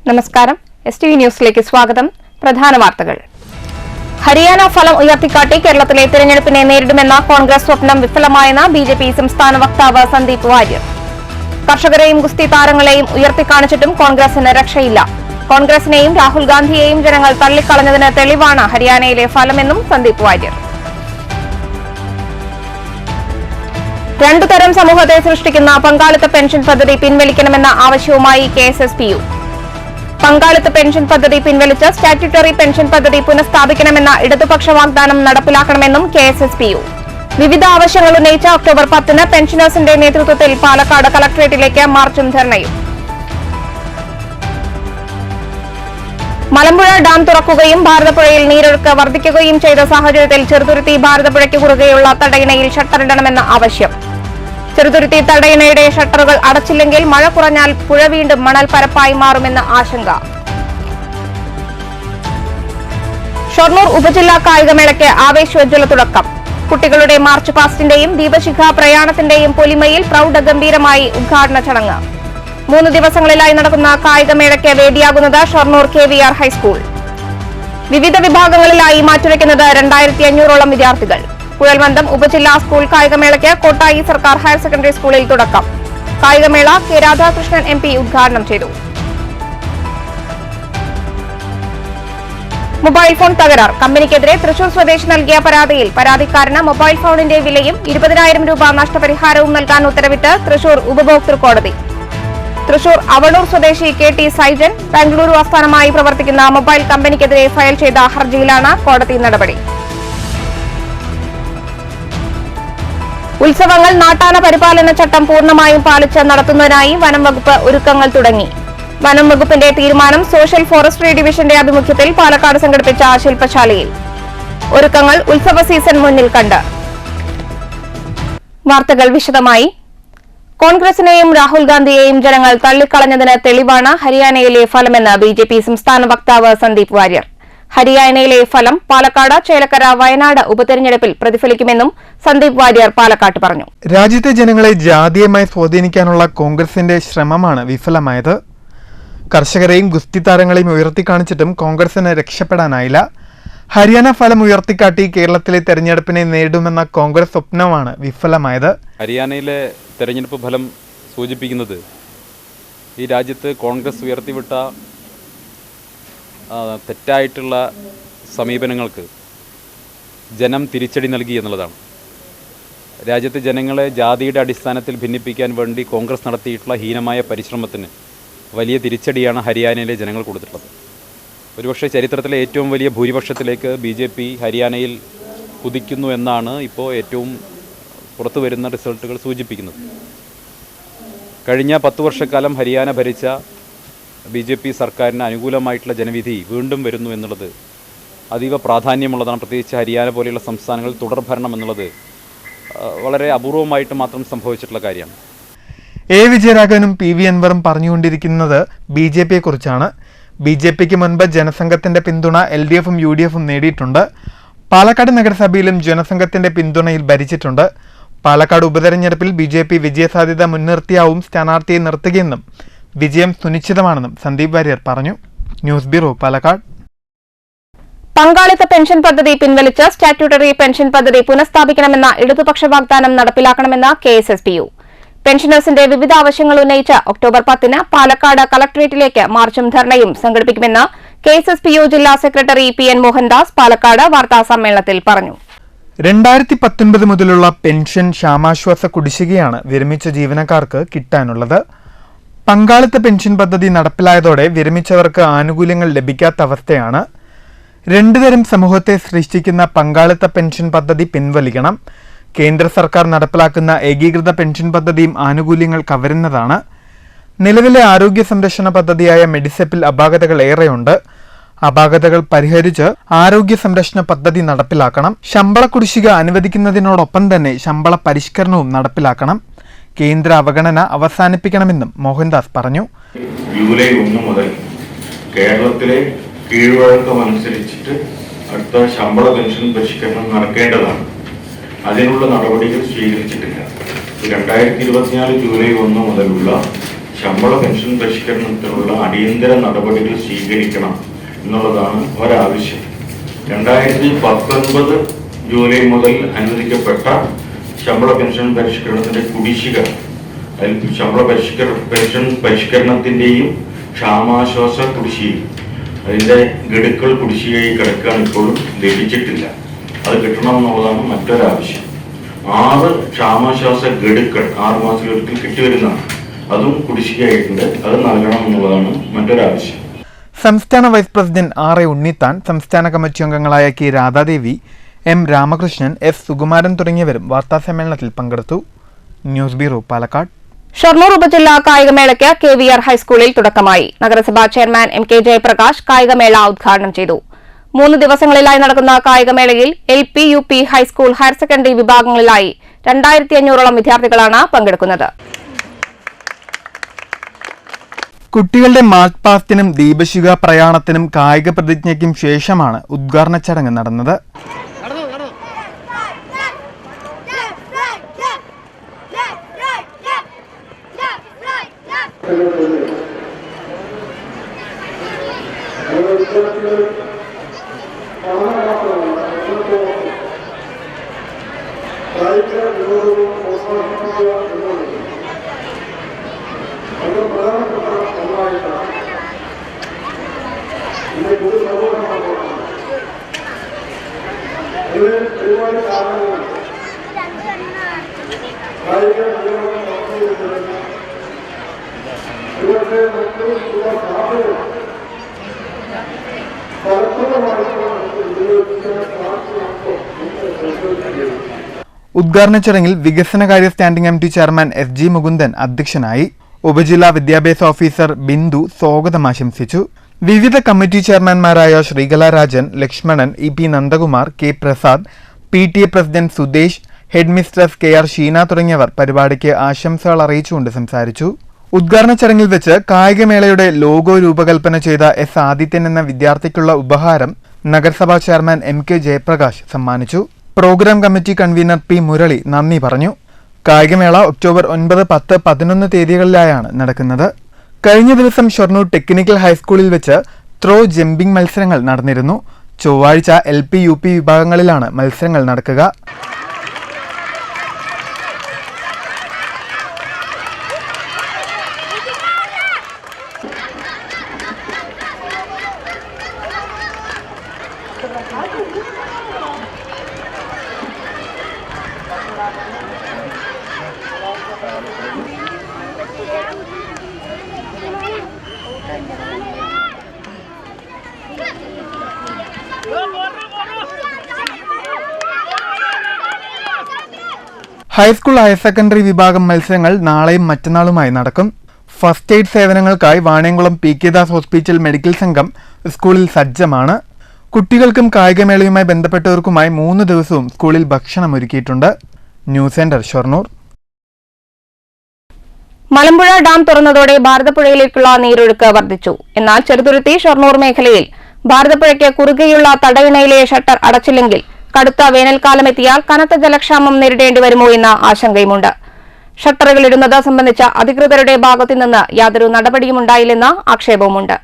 നമസ്കാരം. STV ന്യൂസിലേക്ക് സ്വാഗതം. പ്രധാന വാർത്തകൾ. ഹരിയാന ഫലം ഉയർത്തിക്കാട്ടി കേരളത്തിലെ തിരഞ്ഞെടുപ്പിനെ നേരിടുമെന്ന കോൺഗ്രസ് സ്വപ്നം വിഫലമായെന്ന് BJP സംസ്ഥാന വക്താവ് സന്ദീപ് വാര്യർ. കർഷകരെയും ഗുസ്തി താരങ്ങളെയും ഉയർത്തിക്കാണിച്ചിട്ടും കോൺഗ്രസിന് രക്ഷയില്ല. കോൺഗ്രസിനെയും രാഹുൽ ഗാന്ധിയെയും ജനങ്ങൾ തള്ളിക്കളഞ്ഞതിന് തെളിവാണ് ഹരിയാനയിലെ ഫലമെന്നും സന്ദീപ് വാര്യർ. രണ്ടു തരം സമൂഹത്തെ സൃഷ്ടിക്കുന്ന പങ്കാളിത്ത പെൻഷൻ പദ്ധതി പിൻവലിക്കണമെന്ന ആവശ്യവുമായി KSSPU. പങ്കാളിത്ത പെൻഷൻ പദ്ധതി പിൻവലിച്ച് സ്റ്റാറ്റ്യൂട്ടറി പെൻഷൻ പദ്ധതി പുനഃസ്ഥാപിക്കണമെന്ന ഇടതുപക്ഷ വാഗ്ദാനം നടപ്പിലാക്കണമെന്നും KSSPU. വിവിധ ആവശ്യങ്ങൾ ഉന്നയിച്ച ഒക്ടോബർ 10-ന് പെൻഷനേഴ്സിന്റെ നേതൃത്വത്തിൽ പാലക്കാട് കളക്ടറേറ്റിലേക്ക് മാർച്ചും ധർണയും. മലമ്പുഴ ഡാം തുറക്കുകയും ഭാരതപ്പുഴയിൽ നീരൊഴുക്ക് വർദ്ധിക്കുകയും ചെയ്ത സാഹചര്യത്തിൽ ചെറുതുരുത്തി ഭാരതപ്പുഴയ്ക്ക് കുറുകെയുള്ള തടയണയിൽ ഷട്ടറിടണമെന്ന ആവശ്യം. ചെറുതുരുത്തി തടയണയുടെ ഷട്ടറുകൾ അടച്ചില്ലെങ്കിൽ മഴ കുറഞ്ഞാൽ പുഴ വീണ്ടും മണൽ പരപ്പായി മാറുമെന്ന ആശങ്ക. ഷൊർണൂർ ഉപജില്ലാ കായികമേളയ്ക്ക് ആവേശോജ്വല തുടക്കം. കുട്ടികളുടെ മാർച്ച് പാസ്റ്റിന്റെയും ദീപശിഖ പ്രയാണത്തിന്റെയും പൊലിമയിൽ പ്രൌഢഗംഭീരമായി ഉദ്ഘാടന ചടങ്ങ്. 3 ദിവസങ്ങളിലായി നടക്കുന്ന കായികമേളയ്ക്ക് വേദിയാകുന്നത് ഷൊർണൂർ KVR ഹൈസ്കൂൾ. വിവിധ വിഭാഗങ്ങളിലായി മാറ്റുരയ്ക്കുന്നത് 2500ഓളം വിദ്യാർത്ഥികൾ. കുഴൽമന്ദം ഉപജില്ലാ സ്കൂൾ കായികമേളയ്ക്ക് കോട്ടായി സർക്കാർ ഹയർ സെക്കൻഡറി സ്കൂളിൽ തുടക്കം. കായികമേള K. രാധാകൃഷ്ണൻ MP ഉദ്ഘാടനം ചെയ്തു. മൊബൈൽ ഫോൺ തകരാർ. കമ്പനിക്കെതിരെ തൃശൂർ സ്വദേശി നൽകിയ പരാതിയിൽ പരാതിക്കാരന് മൊബൈൽ ഫോണിന്റെ വിലയും 20,000 രൂപ നഷ്ടപരിഹാരവും നൽകാൻ ഉത്തരവിട്ട് തൃശൂർ ഉപഭോക്തൃ കോടതി. തൃശൂർ അവണൂർ സ്വദേശി KT സൈജൻ ബാംഗ്ലൂരു ആസ്ഥാനമായി പ്രവർത്തിക്കുന്ന മൊബൈൽ കമ്പനിക്കെതിരെ ഫയൽ ചെയ്ത ഹർജിയിലാണ് കോടതി നടപടി. ഉത്സവങ്ങൾ നാട്ടാന പരിപാലന ചട്ടം പൂർണ്ണമായും പാലിച്ച് നടത്തുന്നതിനായി വനം വകുപ്പ് ഒരുക്കങ്ങൾ തുടങ്ങി. വനം വകുപ്പിന്റെ തീരുമാനം സോഷ്യൽ ഫോറസ്ട്രി ഡിവിഷന്റെ ആഭിമുഖ്യത്തിൽ പാലക്കാട് സംഘടിപ്പിച്ച ശില്പശാലയിൽ. ഒരുക്കങ്ങൾ ഉത്സവ സീസൺ മുന്നിൽ കണ്ട്. വാർത്തകൾ വിശദമായി. കോൺഗ്രസിനെയും രാഹുൽ ഗാന്ധിയെയും ജനങ്ങൾ തള്ളിക്കളഞ്ഞതിന് തെളിവാണ് ഹരിയാനയിലെ ഫലമെന്ന് BJP സംസ്ഥാന വക്താവ് സന്ദീപ് വാര്യർ. ഹരിയാനയിലെ ഫലം പാലക്കാട്, ചേലക്കര, വയനാട് ഉപതെരഞ്ഞെടുപ്പിൽ പ്രതിഫലിക്കുമെന്നും സന്ദീപ് വാര്യർ പാലക്കാട്ട് പറഞ്ഞു. രാജ്യത്തെ ജനങ്ങളെ ജാതീയമായി സ്വാധീനിക്കാനുള്ള കോൺഗ്രസിന്റെ ശ്രമമാണ് വിഫലമായത്. കർഷകരെയും ഗുസ്തി താരങ്ങളെയും ഉയർത്തിക്കാണിച്ചിട്ടും കോൺഗ്രസിന് രക്ഷപ്പെടാനായില്ല. ഹരിയാന ഫലം ഉയർത്തിക്കാട്ടി കേരളത്തിലെ തെരഞ്ഞെടുപ്പിനെ നേരിടുമെന്ന കോൺഗ്രസ് സ്വപ്നമാണ് വിഫലമായത്. ഹരിയാനയിലെ തെരഞ്ഞെടുപ്പ് ഫലം സൂചിപ്പിക്കുന്നത് ഈ രാജ്യത്ത് കോൺഗ്രസ് ഉയർത്തിവിട്ട തെറ്റായിട്ടുള്ള സമീപനങ്ങൾക്ക് ജനം തിരിച്ചടി നൽകി എന്നുള്ളതാണ്. രാജ്യത്തെ ജനങ്ങളെ ജാതിയുടെ അടിസ്ഥാനത്തിൽ ഭിന്നിപ്പിക്കാൻ വേണ്ടി കോൺഗ്രസ് നടത്തിയിട്ടുള്ള ഹീനമായ പരിശ്രമത്തിന് വലിയ തിരിച്ചടിയാണ് ഹരിയാനയിലെ ജനങ്ങൾ കൊടുത്തിട്ടുള്ളത്. ഒരുപക്ഷെ ചരിത്രത്തിലെ ഏറ്റവും വലിയ ഭൂരിപക്ഷത്തിലേക്ക് BJP ഹരിയാനയിൽ കുതിക്കുന്നു എന്നാണ് ഇപ്പോൾ ഏറ്റവും പുറത്തു വരുന്ന റിസൾട്ടുകൾ സൂചിപ്പിക്കുന്നത്. കഴിഞ്ഞ 10 വർഷക്കാലം ഹരിയാന ഭരിച്ച BJP സർക്കാരിന് അനുകൂലമായിട്ടുള്ള ജനവിധി വീണ്ടും വരുന്നു എന്നുള്ളത് അതീവ പ്രാധാന്യമുള്ളതാണ്. പ്രത്യേകിച്ച് ഹരിയാന പോലെയുള്ള സംസ്ഥാനങ്ങളിൽ തുടർഭരണം എന്നുള്ളത് വളരെ അപൂർവമായിട്ട് മാത്രം സംഭവിച്ചിട്ടുള്ള കാര്യമാണ്. A. വിജയരാഘവനും PV അൻവറും പറഞ്ഞുകൊണ്ടിരിക്കുന്നത് BJPയെ കുറിച്ചാണ്. BJPക്ക് മുൻപ് ജനസംഘത്തിന്റെ പിന്തുണ LDFും UDFും നേടിയിട്ടുണ്ട്. പാലക്കാട് നഗരസഭയിലും ജനസംഘത്തിന്റെ പിന്തുണയിൽ ഭരിച്ചിട്ടുണ്ട്. പാലക്കാട് ഉപതെരഞ്ഞെടുപ്പിൽ BJP വിജയസാധ്യത മുൻനിർത്തിയാവും സ്ഥാനാർത്ഥിയെ നിർത്തുകയെന്നും വിജയം സുനിശ്ചിതമാണെന്നും സന്ദീപ് വാര്യർ പറഞ്ഞു. News bureau, Palakkad. പങ്കാളിത്ത പെൻഷൻ പദ്ധതി പിൻവലിച്ച് സ്റ്റാറ്റ്യൂട്ടറി പെൻഷൻ പദ്ധതി പുനഃസ്ഥാപിക്കണമെന്ന ഇടതുപക്ഷ വാഗ്ദാനം നടപ്പിലാക്കണമെന്ന് KSSPU. പെൻഷനേഴ്സിന്റെ വിവിധ ആവശ്യങ്ങൾ ഉന്നയിച്ച് ഒക്ടോബർ 10-ന് പാലക്കാട് കളക്ടറേറ്റിലേക്ക് മാർച്ചും ധർണയും സംഘടിപ്പിക്കുമെന്ന് KSSPU ജില്ലാ സെക്രട്ടറി PN മോഹൻദാസ് പാലക്കാട് വാർത്താസമ്മേളനത്തിൽ പറഞ്ഞു. 2019 മുതലുള്ള പെൻഷൻ ക്ഷാമാശ്വാസ കുടിശ്ശികയാണ് വിരമിച്ച ജീവനക്കാർക്ക് കിട്ടാനുള്ളത്. പങ്കാളിത്ത പെൻഷൻ പദ്ധതി നടപ്പിലായതോടെ വിരമിച്ചവർക്ക് ആനുകൂല്യങ്ങൾ ലഭിക്കാത്ത അവസ്ഥയാണ്. 2 തരം സമൂഹത്തെ സൃഷ്ടിക്കുന്ന പങ്കാളിത്ത പെൻഷൻ പദ്ധതി പിൻവലിക്കണം. കേന്ദ്ര സർക്കാർ നടപ്പിലാക്കുന്ന ഏകീകൃത പെൻഷൻ പദ്ധതിയും ആനുകൂല്യങ്ങൾ കവരുന്നതാണ്. നിലവിലെ ആരോഗ്യ സംരക്ഷണ പദ്ധതിയായ മെഡിസെപ്പിൽ അപാകതകൾ ഏറെയുണ്ട്. അപാകതകൾ പരിഹരിച്ച് ആരോഗ്യ സംരക്ഷണ പദ്ധതി നടപ്പിലാക്കണം. ശമ്പള കുടിശ്ശിക അനുവദിക്കുന്നതിനോടൊപ്പം തന്നെ ശമ്പള പരിഷ്കരണവും നടപ്പിലാക്കണം. കേന്ദ്ര അവഗണന അവസാനിപ്പിക്കണമെന്നും മോഹൻദാസ് പറഞ്ഞു. ജൂലൈ 1 മുതൽ കേരളത്തിലെ കീഴ്വഴക്കമനുസരിച്ചിട്ട് അടുത്ത ശമ്പള പെൻഷൻ പരിഷ്കരണം നടക്കേണ്ടതാണ്. അതിനുള്ള നടപടികൾ സ്വീകരിച്ചിട്ടില്ല. 2024 ജൂലൈ 1 മുതലുള്ള ശമ്പള പെൻഷൻ പരിഷ്കരണത്തിനുള്ള അടിയന്തര നടപടികൾ സ്വീകരിക്കണം എന്നുള്ളതാണ് ഒരാവശ്യം. 2019 ജൂലൈ മുതൽ അനുവദിക്കപ്പെട്ട ശമ്പള പെൻഷൻ പരിഷ്കരണത്തിന്റെ കുടിശ്ശിക, അതിൽ ശമ്പള പെൻഷൻ പരിഷ്കരണത്തിന്റെയും ക്ഷാമാശ്വാസ കുടിശ്ശിക, അതിന്റെ ഗഡുക്കൾ കുടിശ്ശികയായി കിടക്കാൻ ഇപ്പോഴും ലഭിച്ചിട്ടില്ല. അത് കിട്ടണമെന്നുള്ളതാണ് മറ്റൊരാവശ്യം. 6 ക്ഷാമാശ്വാസ ഗഡുക്കൾ 6 മാസത്തിലൊരിക്കൽ കിട്ടിവരുന്നതാണ്. അതും കുടിശ്ശികയായിട്ടുണ്ട്. അത് നൽകണം എന്നുള്ളതാണ് മറ്റൊരാവശ്യം. സംസ്ഥാന vice president R. A. Unnithan, സംസ്ഥാന കമ്മിറ്റി അംഗങ്ങളായ K. Radhadevi, M. Ramakrishnan, S. Sukumaran തുടങ്ങിയവരും വാർത്താസമ്മേളനത്തിൽ പങ്കെടുത്തു. News bureau, Palakkad. ഷൊർണൂർ ഉപജില്ലാ കായികമേളയ്ക്ക് KVR ഹൈസ്കൂളിൽ തുടക്കമായി. നഗരസഭാ ചെയർമാൻ M. K. ജയപ്രകാശ് കായികമേള ഉദ്ഘാടനം ചെയ്തു. 3 ദിവസങ്ങളിലായി നടക്കുന്ന കായികമേളയിൽ LP, UP, high school, higher secondary വിഭാഗങ്ങളിലായി 2500ഓളം വിദ്യാർത്ഥികളാണ് പങ്കെടുക്കുന്നത്. കുട്ടികളുടെ മാർച്ച് പാസ്റ്റിനും ദീപശിഖ പ്രയാണത്തിനും കായിക പ്രതിജ്ഞയ്ക്കും ശേഷമാണ് ഉദ്ഘാടന ചടങ്ങ് നടന്നത്. ഉദ്ഘാടന ചടങ്ങിൽ വികസനകാര്യ standing committee chairman SG Mukundan അധ്യക്ഷനായി. ഉപജില്ലാ വിദ്യാഭ്യാസ ഓഫീസർ ബിന്ദു സ്വാഗതം ആശംസിച്ചു. വിവിധ കമ്മിറ്റി ചെയർമാൻമാരായ Sreekala Rajan, Lakshmanan, EP Nandakumar, K. Prasad, PTA president Sudesh, head mistress KR Sheena തുടങ്ങിയവർ പരിപാടിക്ക് ആശംസകൾ അറിയിച്ചുകൊണ്ട് സംസാരിച്ചു. ഉദ്ഘാടന ചടങ്ങിൽ വെച്ച് കായികമേളയുടെ ലോഗോ രൂപകൽപ്പന ചെയ്ത S. ആദിത്യൻ എന്ന വിദ്യാർത്ഥിക്കുള്ള ഉപഹാരം നഗരസഭാ ചെയർമാൻ M. K. ജയപ്രകാശ് സമ്മാനിച്ചു. Programme committee convener P. Murali നന്ദി പറഞ്ഞു. കായികമേള ഒക്ടോബർ 9, 10, 11 തീയതികളിലായാണ് നടക്കുന്നത്. കഴിഞ്ഞ ദിവസം ഷൊർണൂർ ടെക്നിക്കൽ ഹൈസ്കൂളിൽ വെച്ച് ത്രോ ജമ്പിംഗ് മത്സരങ്ങൾ നടന്നിരുന്നു. ചൊവ്വാഴ്ച LP, UP വിഭാഗങ്ങളിലാണ് മത്സരങ്ങൾ നടക്കുക. ഹൈസ്കൂൾ, ഹയർ സെക്കൻഡറി വിഭാഗം മത്സരങ്ങൾ നാളെയും മറ്റന്നാളുമായി നടക്കും. ഫസ്റ്റ് എയ്ഡ് സേവനങ്ങൾക്കായി Vaniyamkulam PK Das hospital medical സംഘം സ്കൂളിൽ സജ്ജമാണ്. കുട്ടികൾക്കും കായികമേളയുമായി ബന്ധപ്പെട്ടവർക്കുമായി 3 ദിവസവും സ്കൂളിൽ ഭക്ഷണം ഒരുക്കിയിട്ടുണ്ട്. News centre, Shoranur. Malampuzha dam തുറന്നതോടെ ഭാരതപ്പുഴയിലേക്കുള്ള നീരൊഴുക്ക് വർദ്ധിച്ചു. എന്നാൽ ചെറുതുരുത്തി, ഷൊർണൂർ മേഖലയിൽ ഭാരതപ്പുഴയ്ക്ക് കുറുകെയുള്ള തടയിണയിലെ ഷട്ടർ അടച്ചില്ലെങ്കിൽ കടുത്ത വേനൽക്കാലമെത്തിയാൽ കനത്ത ജലക്ഷാമം നേരിടേണ്ടി വരുമോ എന്ന ആശങ്കയുമുണ്ട്. ഷട്ടറുകൾ ഇടുന്നത് സംബന്ധിച്ച അധികൃതരുടെ ഭാഗത്തുനിന്ന് യാതൊരു നടപടിയുമുണ്ടായില്ലെന്ന ആക്ഷേപവുമുണ്ട്.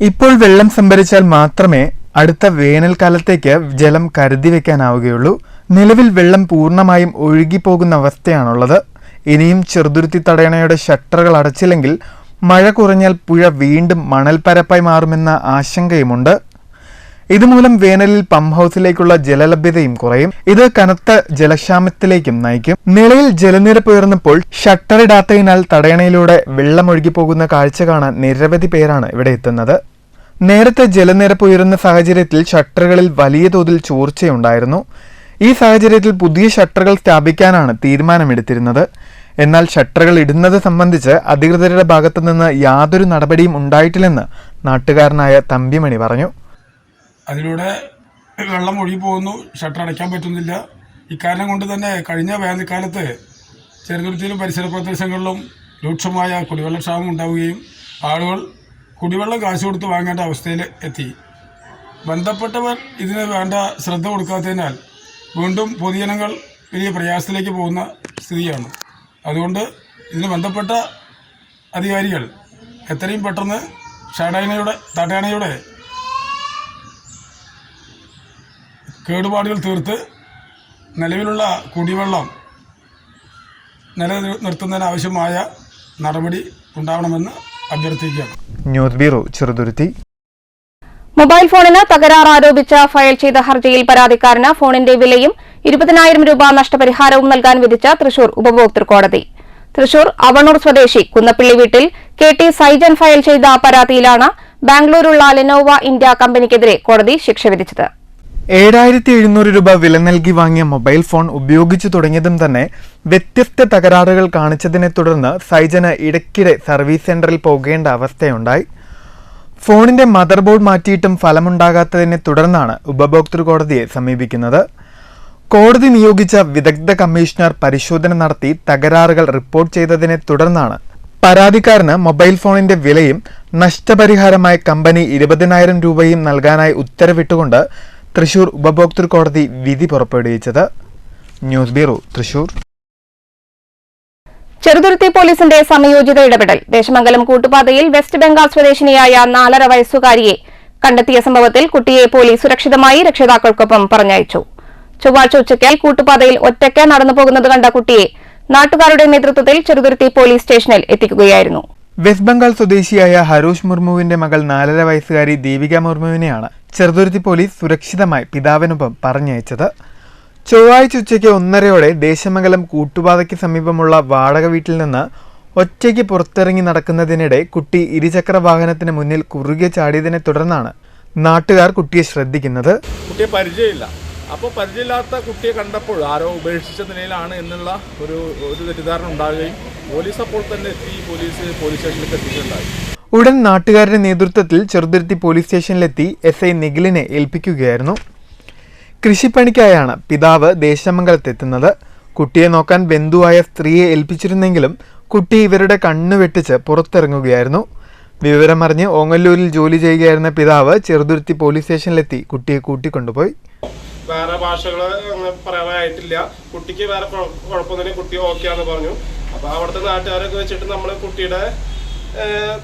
ഇപ്പോൾ വെള്ളം സംഭരിച്ചാൽ മാത്രമേ അടുത്ത വേനൽക്കാലത്തേക്ക് ജലം കരുതി വെക്കാനാവുകയുള്ളൂ. നിലവിൽ വെള്ളം പൂർണ്ണമായും ഒഴുകിപ്പോകുന്ന അവസ്ഥയാണുള്ളത്. ഇനിയും ചെറുതുരുത്തി തടയണയുടെ ഷട്ടറുകൾ അടച്ചില്ലെങ്കിൽ മഴ കുറഞ്ഞാൽ പുഴ വീണ്ടും മണൽപ്പരപ്പായി മാറുമെന്ന ആശങ്കയുമുണ്ട്. ഇതുമൂലം വേനലിൽ പമ്പ് ഹൌസിലേക്കുള്ള ജലലഭ്യതയും കുറയും. ഇത് കനത്ത ജലക്ഷാമത്തിലേക്കും നയിക്കും. നിലയിൽ ജലനിരപ്പ് ഉയർന്നപ്പോൾ ഷട്ടറിടാത്തതിനാൽ തടയണയിലൂടെ വെള്ളമൊഴുകി പോകുന്ന കാഴ്ച കാണാൻ നിരവധി പേരാണ് ഇവിടെ എത്തുന്നത്. നേരത്തെ ജലനിരപ്പ് ഉയരുന്ന സാഹചര്യത്തിൽ ഷട്ടറുകളിൽ വലിയ തോതിൽ ചോർച്ചയുണ്ടായിരുന്നു. ഈ സാഹചര്യത്തിൽ പുതിയ ഷട്ടറുകൾ സ്ഥാപിക്കാനാണ് തീരുമാനമെടുത്തിരുന്നത്. എന്നാൽ ഷട്ടറുകൾ ഇടുന്നത് സംബന്ധിച്ച് അധികൃതരുടെ ഭാഗത്തുനിന്ന് യാതൊരു നടപടിയും ഉണ്ടായിട്ടില്ലെന്ന് നാട്ടുകാരനായ തമ്പിമണി പറഞ്ഞു. അതിലൂടെ വെള്ളം ഒഴുകി പോകുന്നു, ഷട്ടർ അടയ്ക്കാൻ പറ്റുന്നില്ല. ഇക്കാരണം കൊണ്ട് തന്നെ കഴിഞ്ഞ വേനൽക്കാലത്ത് ചെറുതുരുത്തിയിലും പരിസര പ്രദേശങ്ങളിലും രൂക്ഷമായ കുടിവെള്ളക്ഷാമം ഉണ്ടാവുകയും ആളുകൾ കുടിവെള്ളം കാശ് കൊടുത്ത് വാങ്ങേണ്ട അവസ്ഥയിൽ എത്തി. ബന്ധപ്പെട്ടവർ ഇതിന് വേണ്ട ശ്രദ്ധ കൊടുക്കാത്തതിനാൽ വീണ്ടും പൊതുജനങ്ങൾ വലിയ പ്രയാസത്തിലേക്ക് പോകുന്ന സ്ഥിതിയാണ്. അതുകൊണ്ട് ഇതിന് ബന്ധപ്പെട്ട അധികാരികൾ എത്രയും പെട്ടെന്ന് തടയണയുടെ കേടുപാടുകൾ തീർത്ത് നിലവിലുള്ള കുടിവെള്ളം നിലനിർത്തുന്നതിനാവശ്യമായ നടപടി ഉണ്ടാവണമെന്ന് അഭ്യർത്ഥിക്കുകയാണ്. News bureau, Cheruthuruthy. മൊബൈൽ ഫോണിന് തകരാർ ആരോപിച്ച് ഫയൽ ചെയ്ത ഹർജിയിൽ പരാതിക്കാരന് ഫോണിന്റെ വിലയും 20,000 രൂപ നഷ്ടപരിഹാരവും നൽകാൻ വിധിച്ച തൃശൂർ ഉപഭോക്തൃ കോടതി. തൃശൂർ അവണൂർ സ്വദേശി കുന്നപ്പിള്ളി വീട്ടിൽ KT സൈജൻ ഫയൽ ചെയ്ത പരാതിയിലാണ് ബാംഗ്ലൂരുള്ള ലെനോവ ഇന്ത്യ കമ്പനിക്കെതിരെ കോടതി ശിക്ഷ വിധിച്ചത്. 7,700 രൂപ വില നൽകി വാങ്ങിയ മൊബൈൽ ഫോൺ ഉപയോഗിച്ചു തുടങ്ങിയതും തന്നെ വ്യത്യസ്ത തകരാറുകൾ കാണിച്ചതിനെ തുടർന്ന് സൈജന് ഇടയ്ക്കിടെ സർവീസ് സെന്ററിൽ പോകേണ്ട അവസ്ഥയുണ്ടായി. ഫോണിന്റെ മദർ ബോർഡ് മാറ്റിയിട്ടും ഫലമുണ്ടാകാത്തതിനെ തുടർന്നാണ് ഉപഭോക്തൃ കോടതിയെ സമീപിക്കുന്നത്. കോടതി നിയോഗിച്ച വിദഗ്ധ കമ്മീഷണർ പരിശോധന നടത്തി തകരാറുകൾ റിപ്പോർട്ട് ചെയ്തതിനെ തുടർന്നാണ് പരാതിക്കാരന് മൊബൈൽ ഫോണിന്റെ വിലയും നഷ്ടപരിഹാരമായി കമ്പനി 20,000 രൂപയും നൽകാനായി ഉത്തരവിട്ടുകൊണ്ട് തൃശൂർ ഉപഭോക്തൃ കോടതി വിധി പുറപ്പെടുവിച്ചത്. News bureau, Thrissur. ചെറുതുരുത്തി പോലീസിന്റെ സമയോചിത ഇടപെടൽ. ദേശമംഗലം കൂട്ടുപാതയിൽ വെസ്റ്റ് ബംഗാൾ സ്വദേശിനിയായ 4.5 വയസ്സുകാരിയെ കണ്ടെത്തിയ സംഭവത്തിൽ കുട്ടിയെ പോലീസ് സുരക്ഷിതമായി രക്ഷിതാക്കൾക്കൊപ്പം പറഞ്ഞയച്ചു. ചൊവ്വാഴ്ച ഉച്ചയ്ക്ക് കൂട്ടുപാതയിൽ ഒറ്റയ്ക്ക് നടന്നുപോകുന്നത് കണ്ട കുട്ടിയെ നാട്ടുകാരുടെ നേതൃത്വത്തിൽ ചെറുതുരുത്തി പോലീസ് സ്റ്റേഷനിൽ എത്തിക്കുകയായിരുന്നു. വെസ്റ്റ് ബംഗാൾ സ്വദേശിയായ ഹരോഷ് മുർമുവിന്റെ മകൾ 4.5 വയസ്സുകാരി ദീപിക മുർമുവിനെയാണ് ചെറുതുരുത്തി പോലീസ് സുരക്ഷിതമായി പിതാവിനൊപ്പം പറഞ്ഞയച്ചത്. ചൊവ്വാഴ്ച ഉച്ചയ്ക്ക് 1:30 ദേശമംഗലം കൂട്ടുപാതയ്ക്ക് സമീപമുള്ള വാടക വീട്ടിൽ നിന്ന് ഒറ്റയ്ക്ക് പുറത്തിറങ്ങി നടക്കുന്നതിനിടെ കുട്ടി ഇരുചക്ര വാഹനത്തിന് മുന്നിൽ കുറുകെ ചാടിയതിനെ തുടർന്നാണ് നാട്ടുകാർ കുട്ടിയെ ശ്രദ്ധിക്കുന്നത്. കുട്ടിയെ പരിചയമില്ല. അപ്പോൾ പരിചയമില്ലാത്ത കുട്ടിയെ കണ്ടപ്പോൾ ആരോ ഉപേക്ഷിച്ച നിലയിലാണ് എന്നുള്ള ഒരു തെറ്റിദ്ധാരണ ഉണ്ടാകുകയും പോലീസ് അപ്പോൾ തന്നെ എത്തി പോലീസ് സ്റ്റേഷനിലേക്ക് എത്തിയിട്ടുണ്ടായി. ഉടൻ നാട്ടുകാരുടെ നേതൃത്വത്തിൽ ചെറുതുരുത്തി പോലീസ് സ്റ്റേഷനിലെത്തി SI നിഖിലിനെ ഏൽപ്പിക്കുകയായിരുന്നു. കൃഷിപ്പണിക്കായാണ് പിതാവ് ദേശമംഗലത്തെത്തുന്നത്. കുട്ടിയെ നോക്കാൻ ബന്ധുവായ സ്ത്രീയെ ഏൽപ്പിച്ചിരുന്നെങ്കിലും കുട്ടി ഇവരുടെ കണ്ണു വെട്ടിച്ച് പുറത്തിറങ്ങുകയായിരുന്നു. വിവരമറിഞ്ഞ് ഓങ്ങല്ലൂരിൽ ജോലി ചെയ്യുകയായിരുന്ന പിതാവ് ചെറുതുരുത്തി പോലീസ് സ്റ്റേഷനിലെത്തി കുട്ടിയെ കൂട്ടിക്കൊണ്ടുപോയി. വേറെ ഭാഷകൾ പറയാനായിട്ടില്ല. കുട്ടിക്ക് വേറെ കുഴപ്പമൊന്നുമില്ല, കുട്ടി ഓക്കെയാന്ന് പറഞ്ഞു. അപ്പോൾ അവിടുത്തെ നാട്ടുകാരൊക്കെ വെച്ചിട്ട് നമ്മൾ കുട്ടിയുടെ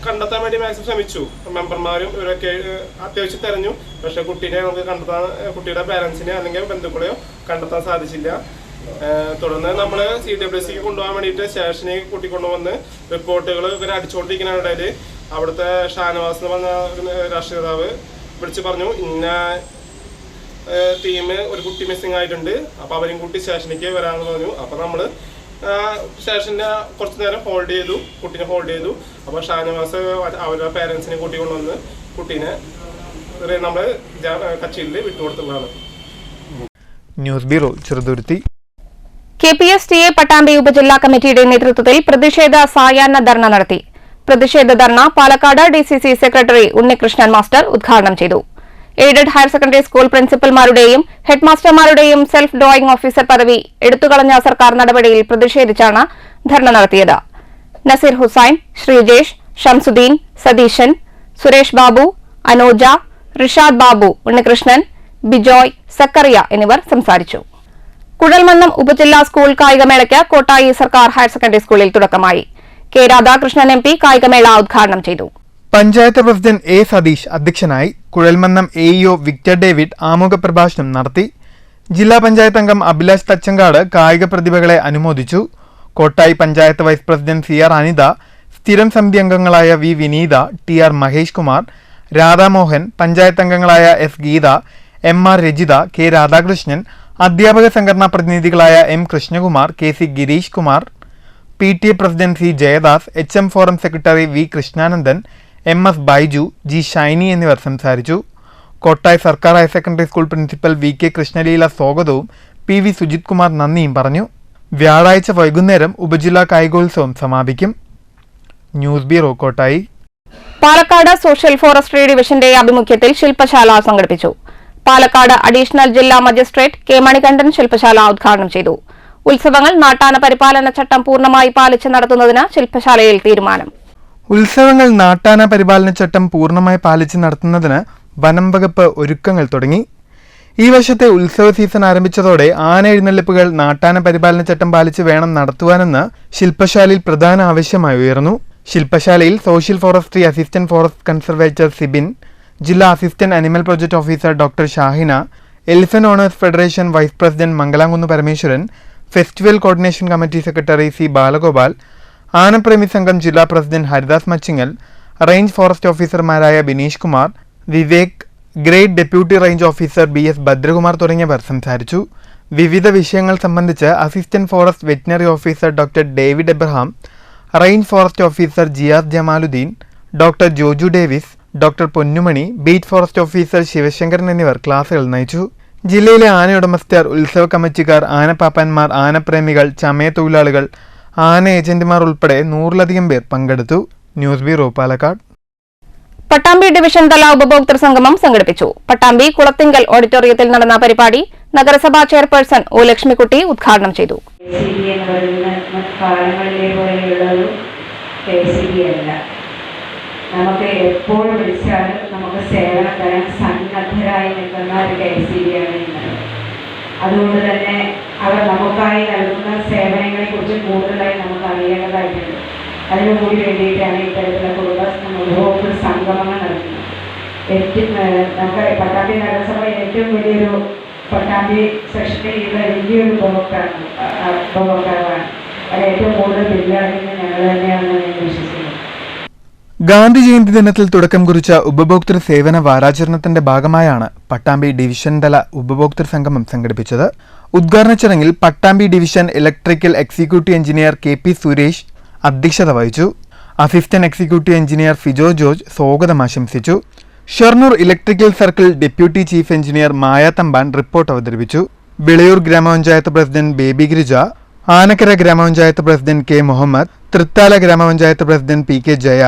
കണ്ടെത്താൻ വേണ്ടി മാക്സിമം ശ്രമിച്ചു. മെമ്പർമാരും ഇവരൊക്കെ അത്യാവശ്യം തെരഞ്ഞു. പക്ഷെ കുട്ടീനെ നമുക്ക് കണ്ടെത്താൻ, കുട്ടിയുടെ പാരൻസിനെ അല്ലെങ്കിൽ ബന്ധുക്കളെയോ കണ്ടെത്താൻ സാധിച്ചില്ല. തുടർന്ന് നമ്മൾ CWSക്ക് കൊണ്ടുപോകാൻ വേണ്ടിയിട്ട് സ്റ്റേഷനിൽ കൂട്ടിക്കൊണ്ടുവന്ന് റിപ്പോർട്ടുകൾ ഇങ്ങനെ അടിച്ചുകൊണ്ടിരിക്കുന്ന ഇടയിൽ അവിടുത്തെ ഷാനവാസ് എന്ന് പറഞ്ഞ രാഷ്ട്രീയ നേതാവ് വിളിച്ച് പറഞ്ഞു, ഇന്ന ടീം ഒരു കുട്ടി മിസ്സിംഗ് ആയിട്ടുണ്ട്, അപ്പോൾ അവരും കൂട്ടി സ്റ്റേഷനിലേക്ക് വരാമെന്ന് പറഞ്ഞു. അപ്പോൾ നമ്മൾ സ്റ്റേഷനെ കുറച്ച് നേരം കുട്ടീനെ ഹോൾഡ് ചെയ്തു. അപ്പോൾ ഷാനവാസ് അവരുടെ പേരൻസിനെ കൂട്ടിക്കൊണ്ടുവന്ന് കുട്ടീനെ നമ്മൾ കച്ചിയിൽ വിട്ടുകൊടുത്തുള്ളതാണ്. News bureau, Cheruthuruthy. KPSTA Pattambi ഉപജില്ലാ കമ്മിറ്റിയുടെ നേതൃത്വത്തിൽ പ്രതിഷേധ സായാഹ്ന ധർണ നടത്തി. പ്രതിഷേധ ധർണ Palakkad DCC secretary Unnikrishnan master ഉദ്ഘാടനം ചെയ്തു. എയ്ഡഡ് ഹയർ സെക്കൻഡറി സ്കൂൾ പ്രിൻസിപ്പൽമാരുടെയും ഹെഡ് മാസ്റ്റർമാരുടെയും സെൽഫ് ഡ്രോയിംഗ് ഓഫീസർ പദവി എടുത്തുകളഞ്ഞ സർക്കാർ നടപടിയിൽ പ്രതിഷേധിച്ചാണ് ധർണ നടത്തിയത്. നസീർ ഹുസൈൻ, ശ്രീജേഷ്, ഷംസുദ്ദീൻ, സതീശൻ, സുരേഷ് ബാബു, അനോജ, റിഷാദ് ബാബു, ഉണ്ണികൃഷ്ണൻ, ബിജോയ്, സക്കറിയ എന്നിവർ സംസാരിച്ചു. കുഴൽമന്നം ഉപജില്ലാ സ്കൂൾ കായികമേളയ്ക്ക് കോട്ടായി സർക്കാർ ഹയർ സെക്കൻഡറി സ്കൂളിൽ തുടക്കമായി. K. രാധാകൃഷ്ണൻ MP കായികമേള ഉദ്ഘാടനം ചെയ്തു. Panchayat president A. സതീഷ് അധ്യക്ഷനായി. കുഴൽമന്നം AEO വിക്ടർ ഡേവിഡ് ആമുഖ പ്രഭാഷണം നടത്തി. ജില്ലാ പഞ്ചായത്ത് അംഗം അഭിലാഷ് തച്ചങ്കാട് കായിക പ്രതിഭകളെ അനുമോദിച്ചു. Kottayi panchayat vice president CR Anitha, സ്ഥിരം സമിതി അംഗങ്ങളായ V. വിനീത, TR മഹേഷ് കുമാർ, രാധാമോഹൻ, പഞ്ചായത്ത് അംഗങ്ങളായ S. Geetha, MR Rajitha, K. Radhakrishnan, അധ്യാപക സംഘടനാ പ്രതിനിധികളായ M. Krishnakumar, KC Girish Kumar, PTA president C. Jayadas, HM forum secretary V. Krishnanandan, MS Baiju, G. Shiny എന്നിവർ സംസാരിച്ചു. കോട്ടായി സർക്കാർ higher secondary school principal VK Krishnaleela സ്വാഗതവും PV സുജിത് കുമാർ നന്ദിയും പറഞ്ഞു. വ്യാഴാഴ്ച വൈകുന്നേരം ഉപജില്ലാ കായികോത്സവം സമാപിക്കും. News bureau, Kottayi. Palakkad social forestry ഡിവിഷന്റെ ആഭിമുഖ്യത്തിൽ ശില്പശാല സംഘടിപ്പിച്ചു. പാലക്കാട് അഡീഷണൽ ജില്ലാ മജിസ്ട്രേറ്റ് K. മണികണ്ഠൻ ശില്പശാല ഉദ്ഘാടനം ചെയ്തു. ഉത്സവങ്ങൾ നാട്ടാന പരിപാലന ചട്ടം പൂർണ്ണമായി പാലിച്ച് നടത്തുന്നതിന് ശില്പശാലയിൽ തീരുമാനം. ഉത്സവങ്ങൾ നാട്ടാന പരിപാലന ചട്ടം പൂർണ്ണമായി പാലിച്ച് നടത്തുന്നതിന് വനം വകുപ്പ് ഒരുക്കങ്ങൾ തുടങ്ങി. ഈ വർഷത്തെ ഉത്സവ സീസൺ ആരംഭിച്ചതോടെ ആന എഴുന്നള്ളിപ്പുകൾ നാട്ടാന പരിപാലന ചട്ടം പാലിച്ച് വേണം നടത്തുവാനെന്ന് ശില്പശാലയിൽ പ്രധാന ആവശ്യമായി ഉയർന്നു. ശില്പശാലയിൽ social forestry assistant forest conservator Sibin, ജില്ലാ assistant animal project officer doctor Shahina, elephant owners federation vice president Mangalamkunnu Parameswaran, festival coordination committee secretary C Balagopal, ആനപ്രേമി സംഘം ജില്ലാ president Haridas Machingal, range forest ഓഫീസർമാരായ Bineesh Kumar, Vivek, grade deputy range officer BS Bhadrakumar തുടങ്ങിയവർ സംസാരിച്ചു. വിവിധ വിഷയങ്ങൾ സംബന്ധിച്ച് assistant forest veterinary officer doctor David Abraham, range forest officer Jiyas Jamaluddin, doctor Joju Davis, doctor പൊന്നുമണി, beat forest officer Sivasankaran എന്നിവർ ക്ലാസുകൾ നയിച്ചു. ജില്ലയിലെ ആനയുടമസ്ഥർ, ഉത്സവ കമ്മിറ്റിക്കാർ, ആനപ്പാപ്പന്മാർ, ആനപ്രേമികൾ, ചമയ തൊഴിലാളികൾ, ആന ഏജന്റുമാർ ഉൾപ്പെടെ 100-ലധികം പേർ പങ്കെടുത്തു. News bureau, Palakkad. Pattambi division തല ഉപഭോക്തൃ സംഗമം സംഘടിപ്പിച്ചു. പട്ടാമ്പി കുളത്തിങ്കൽ ഓഡിറ്റോറിയത്തിൽ നടന്ന പരിപാടി നഗരസഭാ ചെയർപേഴ്സൺ ഒ ലക്ഷ്മിക്കുട്ടി ഉദ്ഘാടനം ചെയ്തു. നമുക്ക് എപ്പോൾ വിളിച്ചാലും നമുക്ക് സേവനം തരാൻ സന്നദ്ധരായി നിൽക്കുന്ന ഒരു KCB-ആണ് ഇന്നത്. അതുകൊണ്ട് തന്നെ അവർ നമുക്കായി നൽകുന്ന സേവനങ്ങളെക്കുറിച്ച് കൂടുതലായി നമുക്ക് അറിയേണ്ടതായിട്ടുണ്ട്. അതിനുകൂടി വേണ്ടിയിട്ടാണ് ഇത്തരത്തിലുള്ള ഉപഭോക്തൃ സംഗമങ്ങൾ നടത്തുന്നത്. നമുക്ക് പട്ടാമ്പി നഗരസഭ ഏറ്റവും വലിയൊരു പട്ടാമ്പി സെക്ഷനിലുള്ള വലിയൊരു ഉപഭോക്താവാണ്. അത് ഏറ്റവും കൂടുതൽ ബില്ലടിക്കുന്നത് ഞങ്ങൾ തന്നെയാണെന്ന് ഞാൻ വിശ്വസിക്കുന്നു. ഗാന്ധി ജയന്തി ദിനത്തിൽ തുടക്കം കുറിച്ച ഉപഭോക്തൃ സേവന വാരാചരണത്തിന്റെ ഭാഗമായാണ് പട്ടാമ്പി ഡിവിഷൻ തല ഉപഭോക്തൃ സംഗമം സംഘടിപ്പിച്ചത്. ഉദ്ഘാടന ചടങ്ങിൽ Pattambi division electrical executive engineer KP Suresh അധ്യക്ഷത വഹിച്ചു. Assistant executive engineer Fijo George സ്വാഗതം ആശംസിച്ചു. Shoranur electrical circle deputy chief engineer Maya Thampan report അവതരിപ്പിച്ചു. വിളയൂർ ഗ്രാമപഞ്ചായത്ത് പ്രസിഡന്റ് ബേബി ഗിരിജ, ആനക്കര ഗ്രാമപഞ്ചായത്ത് പ്രസിഡന്റ് K മുഹമ്മദ്, തൃത്താല ഗ്രാമപഞ്ചായത്ത് പ്രസിഡന്റ് PK ജയ,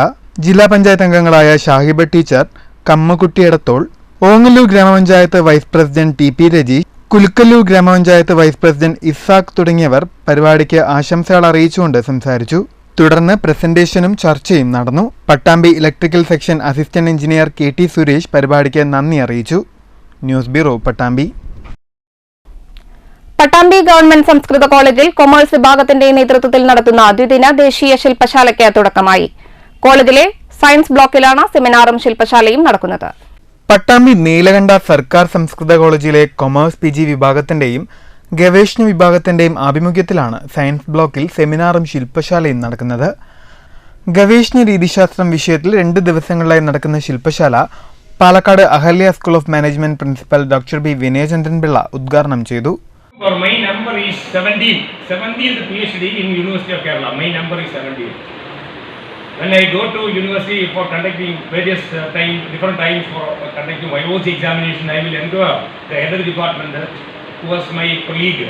ജില്ലാ പഞ്ചായത്ത് അംഗങ്ങളായ ഷാഹിബ ടീച്ചർ, കമ്മക്കുട്ടി എടത്തോൾ, ഓങ്ങല്ലൂർ ഗ്രാമപഞ്ചായത്ത് vice president TP Rajeesh, Kulukkallur ഗ്രാമപഞ്ചായത്ത് വൈസ് പ്രസിഡന്റ് ഇസാഖ് തുടങ്ങിയവർ പരിപാടിക്ക് ആശംസകൾ അറിയിച്ചുകൊണ്ട് സംസാരിച്ചു. തുടർന്ന് പ്രസന്റേഷനും ചർച്ചയും നടന്നു. Pattambi electrical section assistant engineer KT Suresh പരിപാടിക്ക് നന്ദി അറിയിച്ചു. News bureau, Pattambi. Pattambi government സംസ്കൃത കോളേജിൽ കൊമേഴ്സ് വിഭാഗത്തിന്റെ നേതൃത്വത്തിൽ നടത്തുന്ന ദ്വിദിന ദേശീയ ശില്പശാലയ്ക്ക് തുടക്കമായി. കോളേജിലെ സയൻസ് ബ്ലോക്കിലാണ് സെമിനാറും ശില്പശാലയും നടക്കുന്നത്. പട്ടാമ്പി നീലകണ്ഠ സർക്കാർ സംസ്കൃത കോളേജിലെ കൊമേഴ്സ് PG വിഭാഗത്തിന്റെയും ഗവേഷണ വിഭാഗത്തിന്റെയും ആഭിമുഖ്യത്തിലാണ് സയൻസ് ബ്ലോക്കിൽ സെമിനാറും ശില്പശാലയും നടക്കുന്നത്. ഗവേഷണ രീതിശാസ്ത്രം വിഷയത്തിൽ 2 ദിവസങ്ങളിലായി നടക്കുന്ന ശില്പശാല Palakkad Ahalya school of management principal doctor B Vinayachandran Pillai ഉദ്ഘാടനം ചെയ്തു. My number is 17. 17th PhD in University of Kerala. My number is 17. When I go to university for conducting various different times for conducting my OC examination, I will enquire the head of the department, who was my colleague,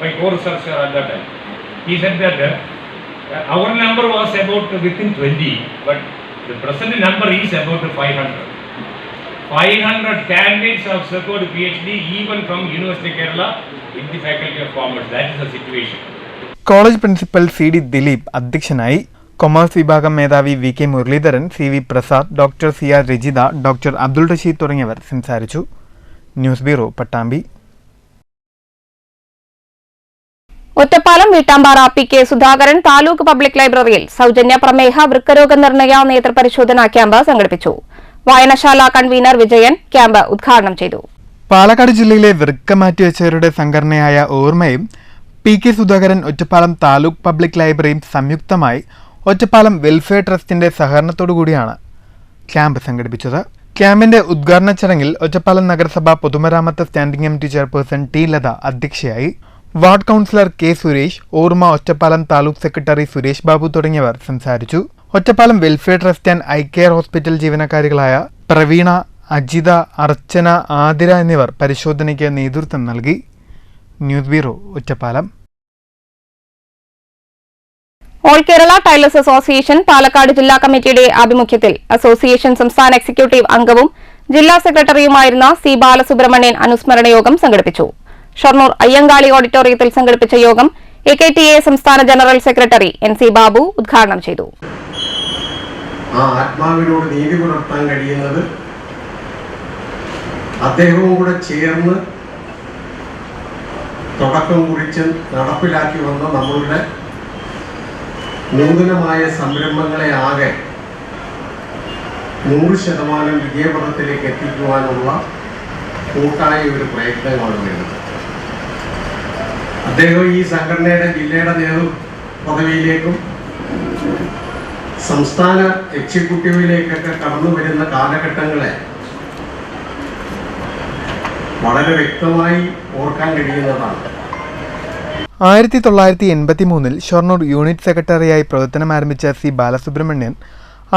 my co-researcher at that time. He said that our number was about within 20, but the present number is about 500. 500 candidates have secured PhD even from University of Kerala in the Faculty of Commerce. That is the situation. College principal CD Dileep അധ്യക്ഷനായി. Commerce വിഭാഗം മേധാവി VK Muraleedharan, CV Prasad, doctor CR Rajitha, doctor Abdul Rasheed തുടങ്ങിയവർ സംസാരിച്ചു. News bureau, Pattambi. Ottapalam Veettampara PK Sudhakaran taluk public ലൈബ്രറിയിൽ സൗജന്യ പ്രമേഹ വൃക്കരോഗ നിർണയ നേത്രപരിശോധനാ camp സംഘടിപ്പിച്ചു. വായനശാല കൺവീനർ വിജയൻ ക്യാമ്പ് ഉദ്ഘാടനം ചെയ്തു. പാലക്കാട് ജില്ലയിലെ വൃക്ക മാറ്റിവെച്ചവരുടെ സംഘടനയായ ഓർമ്മയും PK സുധാകരൻ ഒറ്റപ്പാലം താലൂക്ക് പബ്ലിക് ലൈബ്രറിയും സംയുക്തമായി ഒറ്റപ്പാലം വെൽഫെയർ ട്രസ്റ്റിന്റെ സഹകരണത്തോടുകൂടിയാണ് ക്യാമ്പ് സംഘടിപ്പിച്ചത്. ക്യാമ്പിന്റെ ഉദ്ഘാടന ചടങ്ങിൽ ഒറ്റപ്പാലം നഗരസഭ പൊതുമരാമത്ത് standing committee chairperson T Latha അധ്യക്ഷയായി. Ward councillor K Suresh, Orma Ottapalam taluk secretary Suresh Babu തുടങ്ങിയവർ സംസാരിച്ചു. Ottapalam welfare trust and eye care hospital ജീവനക്കാരികളായ പ്രവീണ, അജിത, അർച്ചന, ആതിര എന്നിവർ പരിശോധനയ്ക്ക് നേതൃത്വം നൽകി. News bureau, Ottapalam. All Kerala tailors association Palakkad ജില്ലാ കമ്മിറ്റിയുടെ ആഭിമുഖ്യത്തിൽ അസോസിയേഷൻ സംസ്ഥാന എക്സിക്യൂട്ടീവ് അംഗവും ജില്ലാ സെക്രട്ടറിയുമായിരുന്ന C ബാലസുബ്രഹ്മണ്യൻ അനുസ്മരണ യോഗം സംഘടിപ്പിച്ചു. ഷൊർണൂർ അയ്യങ്കാളി ഓഡിറ്റോറിയത്തിൽ സംഘടിപ്പിച്ച യോഗം AKTA സംസ്ഥാന ജനറൽ സെക്രട്ടറി NC ബാബു ഉദ്ഘാടനം ചെയ്തു. ആ ആത്മാവിനോട് നീതി പുലർത്താൻ കഴിയുന്നത് അദ്ദേഹവും കൂടെ ചേർന്ന് തുടക്കം കുറിച്ച് നടപ്പിലാക്കി വന്ന നമ്മളുടെ നൂതനമായ സംരംഭങ്ങളെ ആകെ 100% വിജയപഥത്തിലേക്ക് എത്തിക്കുവാനുള്ള കൂട്ടായ ഒരു പ്രയത്നമാണ് വേണ്ടത്. അദ്ദേഹം ഈ സംഘടനയുടെ ജില്ലയുടെ പദവിയിലേക്കും സംസ്ഥാന എക്സിക്യൂട്ടീവിലേക്കൊക്കെ കടന്നു വരുന്ന കാലഘട്ടങ്ങളെ വളരെ വ്യക്തമായി ഓർക്കാൻ കഴിയുന്നതാണ്. 1983 ഷൊർണൂർ യൂണിറ്റ് സെക്രട്ടറിയായി പ്രവർത്തനം ആരംഭിച്ച സി ബാലസുബ്രഹ്മണ്യൻ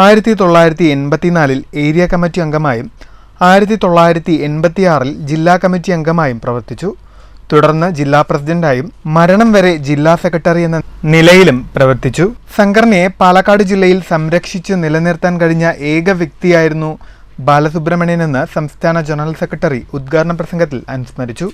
1984 ഏരിയ കമ്മിറ്റി അംഗമായും 1986 ജില്ലാ കമ്മിറ്റി അംഗമായും പ്രവർത്തിച്ചു. തുടർന്ന് ജില്ലാ പ്രസിഡന്റായും മരണം വരെ ജില്ലാ സെക്രട്ടറി എന്ന നിലയിലും പ്രവർത്തിച്ചു. സംഘടനയെ പാലക്കാട് ജില്ലയിൽ സംരക്ഷിച്ച് നിലനിർത്താൻ കഴിഞ്ഞ ഏക വ്യക്തിയായിരുന്നു ബാലസുബ്രഹ്മണ്യനെന്ന് സംസ്ഥാന ജനറൽ സെക്രട്ടറി ഉദ്ഘാടന പ്രസംഗത്തിൽ അനുസ്മരിച്ചു.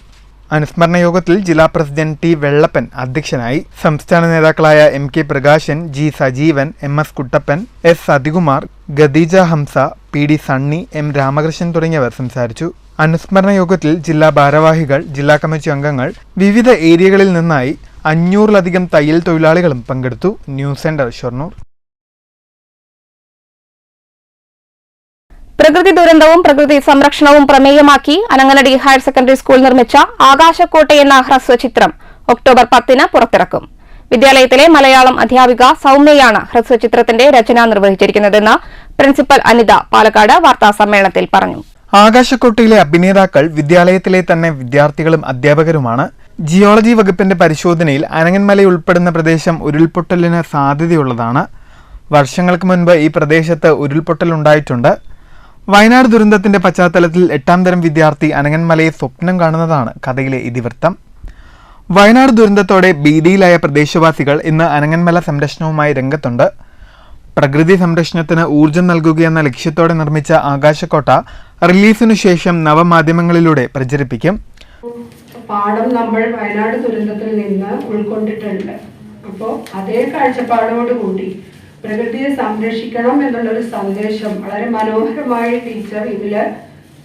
അനുസ്മരണ യോഗത്തിൽ ജില്ലാ പ്രസിഡന്റ് ടി വെള്ളപ്പൻ അധ്യക്ഷനായി. സംസ്ഥാന നേതാക്കളായ M K Prakashan, G Sajeevan, M S Kuttappan, S Sathikumar, Khadeeja Hamsa, P D Sunny, M Ramakrishnan തുടങ്ങിയവർ സംസാരിച്ചു. അനുസ്മരണ യോഗത്തിൽ ജില്ലാ ഭാരവാഹികൾ, ജില്ലാ കമ്മിറ്റി അംഗങ്ങൾ, വിവിധ ഏരിയകളിൽ നിന്നായി 500-ലധികം തയ്യൽ തൊഴിലാളികളും പങ്കെടുത്തു. News centre Shoranur. പ്രകൃതി ദുരന്തവും പ്രകൃതി സംരക്ഷണവും പ്രമേയമാക്കി അനങ്ങനടി ഹയർ സെക്കൻഡറി സ്കൂൾ നിർമ്മിച്ച ആകാശക്കോട്ട എന്ന ഹ്രസ്വചിത്രം ഒക്ടോബർ 10 പുറത്തിറക്കും. വിദ്യാലയത്തിലെ മലയാളം അധ്യാപിക സൗമ്യയാണ് ഹ്രസ്വചിത്രത്തിന്റെ രചന നിർവഹിച്ചിരിക്കുന്നതെന്ന് പ്രിൻസിപ്പൽ അനിത പാലക്കാട് വാർത്താസമ്മേളനത്തിൽ പറഞ്ഞു. ആകാശക്കോട്ടയിലെ അഭിനേതാക്കൾ വിദ്യാലയത്തിലെ തന്നെ വിദ്യാർത്ഥികളും അധ്യാപകരുമാണ്. ജിയോളജി വകുപ്പിന്റെ പരിശോധനയിൽ അനങ്ങൻമല ഉൾപ്പെടുന്ന പ്രദേശം ഉരുൾപൊട്ടലിന് സാധ്യതയുള്ളതാണ്. വർഷങ്ങൾക്ക് മുൻപ് ഈ പ്രദേശത്ത് ഉരുൾപൊട്ടലുണ്ടായിട്ടുണ്ട്. വയനാട് ദുരന്തത്തിന്റെ പശ്ചാത്തലത്തിൽ 8ാം തരം വിദ്യാർത്ഥി അനങ്ങൻമലയെ സ്വപ്നം കാണുന്നതാണ് കഥയിലെ ഇതിവൃത്തം. വയനാട് ദുരന്തത്തോടെ ഭീതിയിലായ പ്രദേശവാസികൾ ഇന്ന് അനങ്ങൻമല സംരക്ഷണവുമായി രംഗത്തുണ്ട്. പ്രകൃതി സംരക്ഷണത്തിന് ഊർജം നൽകുകയെന്ന ലക്ഷ്യത്തോടെ നിർമ്മിച്ച ആകാശക്കോട്ട റിലീസിനു ശേഷം നവമാധ്യമങ്ങളിലൂടെ പ്രചരിപ്പിക്കും. പാഠം നമ്മൾ വയനാട് ദുരന്തത്തിൽ നിന്ന് ഉൾക്കൊണ്ടിട്ടുണ്ട്. അപ്പോൾ അതേ കാഴ്ചപ്പാടോടുകൂടി പ്രകൃതിയെ സംരക്ഷിക്കണം എന്നുള്ളൊരു സന്ദേശം വളരെ മനോഹരമായി ടീച്ചർ ഇതില്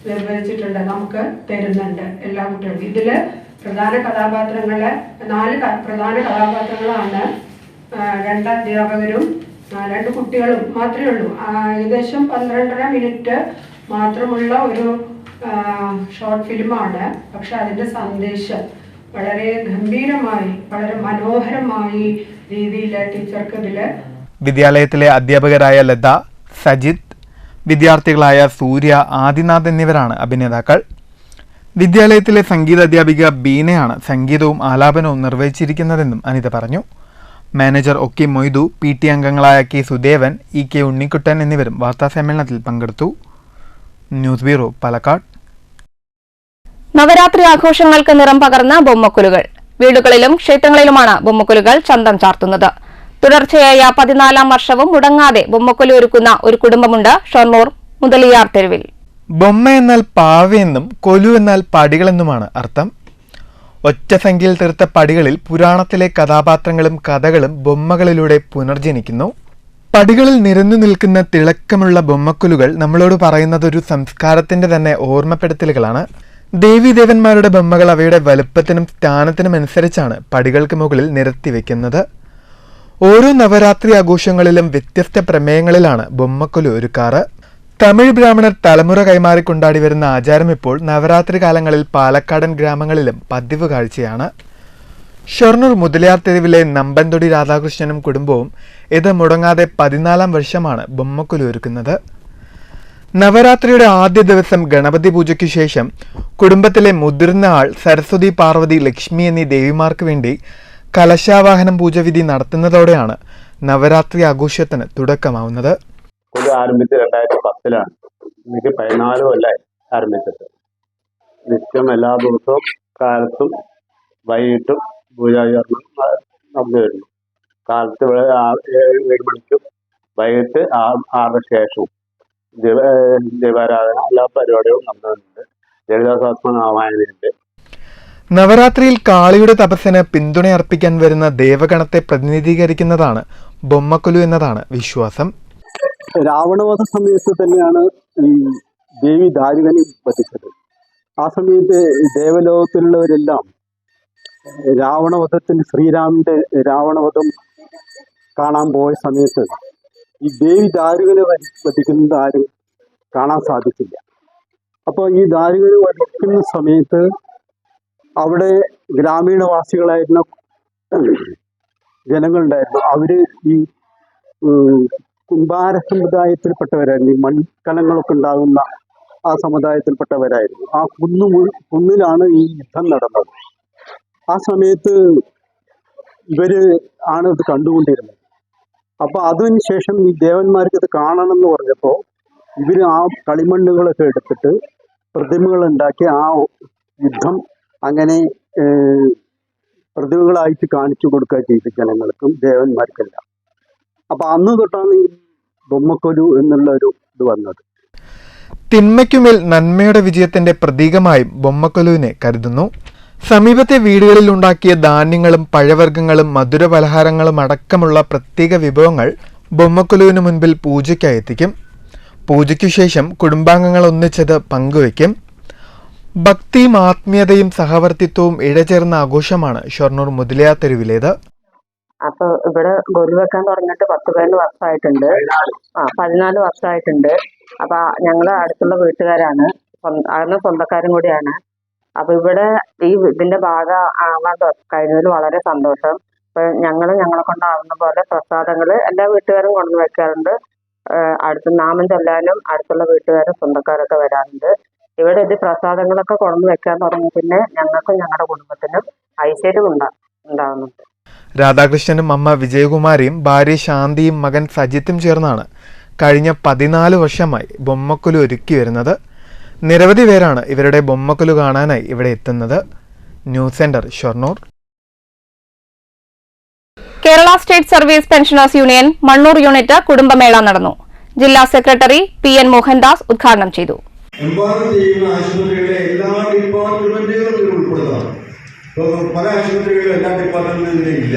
നിർവഹിച്ചിട്ടുണ്ട്, നമുക്ക് തരുന്നുണ്ട് എല്ലാ കുട്ടികൾക്കും. ഇതില് പ്രധാന കഥാപാത്രങ്ങള് 4 പ്രധാന കഥാപാത്രങ്ങളാണ്. 2 അധ്യാപകരും 2 കുട്ടികളും മാത്രമേ ഉള്ളൂ. ഏകദേശം 12.5 മിനിറ്റ് മാത്രമുള്ള ഒരു ഷോർട്ട് ഫിലിമാണ്. പക്ഷെ അതിന്റെ സന്ദേശം വളരെ ഗംഭീരമായി, വളരെ മനോഹരമായി രീതിയിൽ ടീച്ചർക്ക് ഇതില്. വിദ്യാലയത്തിലെ അധ്യാപകരായ ലത, സജിത്, വിദ്യാർത്ഥികളായ സൂര്യ, ആദിനാഥ് എന്നിവരാണ് അഭിനേതാക്കൾ. വിദ്യാലയത്തിലെ സംഗീത അധ്യാപിക ബീനയാണ് സംഗീതവും ആലാപനവും നിർവഹിച്ചിരിക്കുന്നതെന്നും അനിത പറഞ്ഞു. Manager O K Moidu, PT അംഗങ്ങളായ K Sudevan, E K Unnikuttan എന്നിവരും വാർത്താസമ്മേളനത്തിൽ പങ്കെടുത്തു. News bureau, Palakkad. നവരാത്രി ആഘോഷങ്ങൾക്ക് നിറം പകർന്ന ബൊമ്മക്കുലുകൾ. വീടുകളിലും ക്ഷേത്രങ്ങളിലുമാണ് ബൊമ്മക്കുലുകൾ ചന്തം ചാർത്തുന്നത്. തുടർച്ചയായ 14ാം വർഷവും മുടങ്ങാതെ ബൊമ്മക്കുലു ഒരുക്കുന്ന ഒരു കുടുംബമുണ്ട് ഷൊർണൂർ മുതലിയാർ തെരുവിൽ. ബൊമ്മ എന്നാൽ പാവയെന്നും കൊലു എന്നാൽ പടികളെന്നുമാണ് അർത്ഥം. ഒറ്റ സംഖ്യയിൽ തീർത്ത പടികളിൽ പുരാണത്തിലെ കഥാപാത്രങ്ങളും കഥകളും ബൊമ്മകളിലൂടെ പുനർജനിക്കുന്നു. പടികളിൽ നിരന്നു നിൽക്കുന്ന തിളക്കമുള്ള ബൊമ്മക്കുലുകൾ നമ്മളോട് പറയുന്നത് ഒരു സംസ്കാരത്തിന്റെ തന്നെ ഓർമ്മപ്പെടുത്തലുകളാണ്. ദേവീദേവന്മാരുടെ ബൊമ്മകൾ അവയുടെ വലുപ്പത്തിനും സ്ഥാനത്തിനും അനുസരിച്ചാണ് പടികൾക്ക് മുകളിൽ നിരത്തിവെക്കുന്നത്. ഓരോ നവരാത്രി ആഘോഷങ്ങളിലും വ്യത്യസ്ത പ്രമേയങ്ങളിലാണ് ബൊമ്മക്കുലു ഒരുക്കാറ്. തമിഴ് ബ്രാഹ്മണർ തലമുറ കൈമാറി കൊണ്ടാടി വരുന്ന ആചാരം ഇപ്പോൾ നവരാത്രി കാലങ്ങളിൽ പാലക്കാടൻ ഗ്രാമങ്ങളിലും പതിവ് കാഴ്ചയാണ്. ഷൊർണൂർ മുതലിയാർ തെരുവിലെ നമ്പൻതൊടി രാധാകൃഷ്ണനും കുടുംബവും ഇത് മുടങ്ങാതെ 14ാം വർഷമാണ് ബൊമ്മക്കുലു ഒരുക്കുന്നത്. നവരാത്രിയുടെ ആദ്യ ദിവസം ഗണപതി പൂജയ്ക്കു ശേഷം കുടുംബത്തിലെ മുതിർന്ന ആൾ സരസ്വതി, പാർവതി, ലക്ഷ്മി എന്നീ ദേവിമാർക്ക് വേണ്ടി കലശാവാഹനം പൂജവിധി നടത്തുന്നതോടെയാണ് നവരാത്രി ആഘോഷത്തിന് തുടക്കമാവുന്നത്. ഇത് ആരംഭിച്ച് 2010-ലാണ്. എനിക്ക് 14 കൊല്ലമായി ആരംഭിച്ചിട്ട്. നിത്യം എല്ലാ ദിവസവും കാലത്തും വൈകിട്ടും പൂജാചരണം നടന്നു വരുന്നു. കാലത്ത് 7 മണിക്കും വൈകിട്ട് 6 ശേഷവും ദീപാരാധന എല്ലാ പരിപാടികളും നടന്നുണ്ട്. ലളിതാസഹസ്രനാമായണയുണ്ട്. നവരാത്രിയിൽ കാളിയുടെ തപസ്സിന് പിന്തുണയർപ്പിക്കാൻ വരുന്ന ദേവഗണത്തെ പ്രതിനിധീകരിക്കുന്നതാണ് ബൊമ്മക്കുലു എന്നതാണ് വിശ്വാസം. രാവണവധ സമയത്ത് തന്നെയാണ് ഈ ദേവി ദാരികനെ വധിച്ചത്. ആ സമയത്ത് ദേവലോകത്തിലുള്ളവരെല്ലാം രാവണവധത്തിന്, ശ്രീരാമന്റെ രാവണവധം കാണാൻ പോയ സമയത്ത് ഈ ദേവി ദാരുകനെ വധിക്കുന്നത് ആരും കാണാൻ സാധിച്ചില്ല. അപ്പോൾ ഈ ദാരുകനെ വധിക്കുന്ന സമയത്ത് അവിടെ ഗ്രാമീണവാസികളായിരുന്ന ജനങ്ങളുണ്ടായിരുന്നു. അവര് ഈ കുംഭാര സമുദായത്തിൽപ്പെട്ടവരായിരുന്നു. ഈ മൺകലങ്ങളൊക്കെ ഉണ്ടാകുന്ന ആ സമുദായത്തിൽപ്പെട്ടവരായിരുന്നു. ആ കുന്നിലാണ് ഈ യുദ്ധം നടന്നത്. ആ സമയത്ത് ഇവര് ആണ് ഇത് കണ്ടുകൊണ്ടിരുന്നത്. അപ്പൊ അതിന് ശേഷം ഈ ദേവന്മാർക്ക് ഇത് കാണണം എന്ന് പറഞ്ഞപ്പോൾ ഇവര് ആ കളിമണ്ണുകളൊക്കെ എടുത്തിട്ട് പ്രതിമകൾ ഉണ്ടാക്കി ആ യുദ്ധം അങ്ങനെ പ്രതിമകളായിട്ട് കാണിച്ചു കൊടുക്കുക ചെയ്തു ജനങ്ങൾക്കും ദേവന്മാർക്കെല്ലാം. അപ്പൊ അന്ന് തൊട്ടാണ് ഈ ബൊമ്മക്കൊലു എന്നുള്ള ഒരു ഇത് വന്നത്. തിന്മയ്ക്കുമേൽ നന്മയുടെ വിജയത്തിന്റെ പ്രതീകമായും ബൊമ്മക്കൊലുവിനെ കരുതുന്നു. സമീപത്തെ വീടുകളിൽ ഉണ്ടാക്കിയ ധാന്യങ്ങളും പഴവർഗ്ഗങ്ങളും മധുര പലഹാരങ്ങളും അടക്കമുള്ള പ്രത്യേക വിഭവങ്ങൾ ബൊമ്മക്കൊലുവിന് മുൻപിൽ പൂജയ്ക്കായി എത്തിക്കും. പൂജയ്ക്കു ശേഷം കുടുംബാംഗങ്ങൾ ഒന്നിച്ചത് പങ്കുവയ്ക്കും. ഭക്തിയും ആത്മീയതയും സഹവർത്തിത്വവും ഇഴചേർന്ന ആഘോഷമാണ് ഷൊർണൂർ മുതലയാത്തെരുവിലേത്. അപ്പൊ ഇവിടെ ഗൊരു വെക്കാൻ തുടങ്ങിയിട്ട് 10-15 വർഷമായിട്ടുണ്ട്. 14 വർഷമായിട്ടുണ്ട്. അപ്പൊ ഞങ്ങള് അടുത്തുള്ള വീട്ടുകാരാണ്, അന്ന് സ്വന്തക്കാരും കൂടിയാണ്. അപ്പൊ ഇവിടെ ഇതിന്റെ ഭാഗം ആവാൻ കഴിഞ്ഞതിൽ വളരെ സന്തോഷം. അപ്പൊ ഞങ്ങളെ കൊണ്ടാവുന്ന പോലെ പ്രസാദങ്ങള് എല്ലാ വീട്ടുകാരും കൊണ്ടു വെക്കാറുണ്ട്. അടുത്ത് നാമം ചൊല്ലാനും അടുത്തുള്ള വീട്ടുകാരും സ്വന്തക്കാരൊക്കെ വരാറുണ്ട്. ഇവിടെ ഇത് പ്രസാദങ്ങളൊക്കെ കൊണ്ടു വെക്കാൻ തുടങ്ങി പിന്നെ ഞങ്ങൾക്കും ഞങ്ങളുടെ കുടുംബത്തിനും ഐശ്വര്യം ഉണ്ടാകുന്നുണ്ട്. രാധാകൃഷ്ണനും അമ്മ വിജയകുമാരിയും ഭാര്യ ശാന്തിയും മകൻ സജിത്തും ചേർന്നാണ് കഴിഞ്ഞ 14 വർഷമായി ബൊമ്മക്കൊലു ഒരുക്കി വരുന്നത്. നിരവധി പേരാണ് ഇവരുടെ ബൊമ്മക്കൊലു കാണാനായി ഇവിടെ എത്തുന്നത്. News centre, Shoranur. Kerala state service pensioners union Mannur unit കുടുംബമേള നടന്നു. ജില്ലാ സെക്രട്ടറി PN മോഹൻദാസ് ഉദ്ഘാടനം ചെയ്തു. ആശുപത്രികളിലെ എല്ലാ ഡിപ്പാർട്ട്മെന്റുകളും ഉൾപ്പെടുന്നതാണ്. ഇപ്പോൾ പല ആശുപത്രികളിലും എല്ലാ ഡിപ്പാർട്ട്മെന്റും ഇല്ല.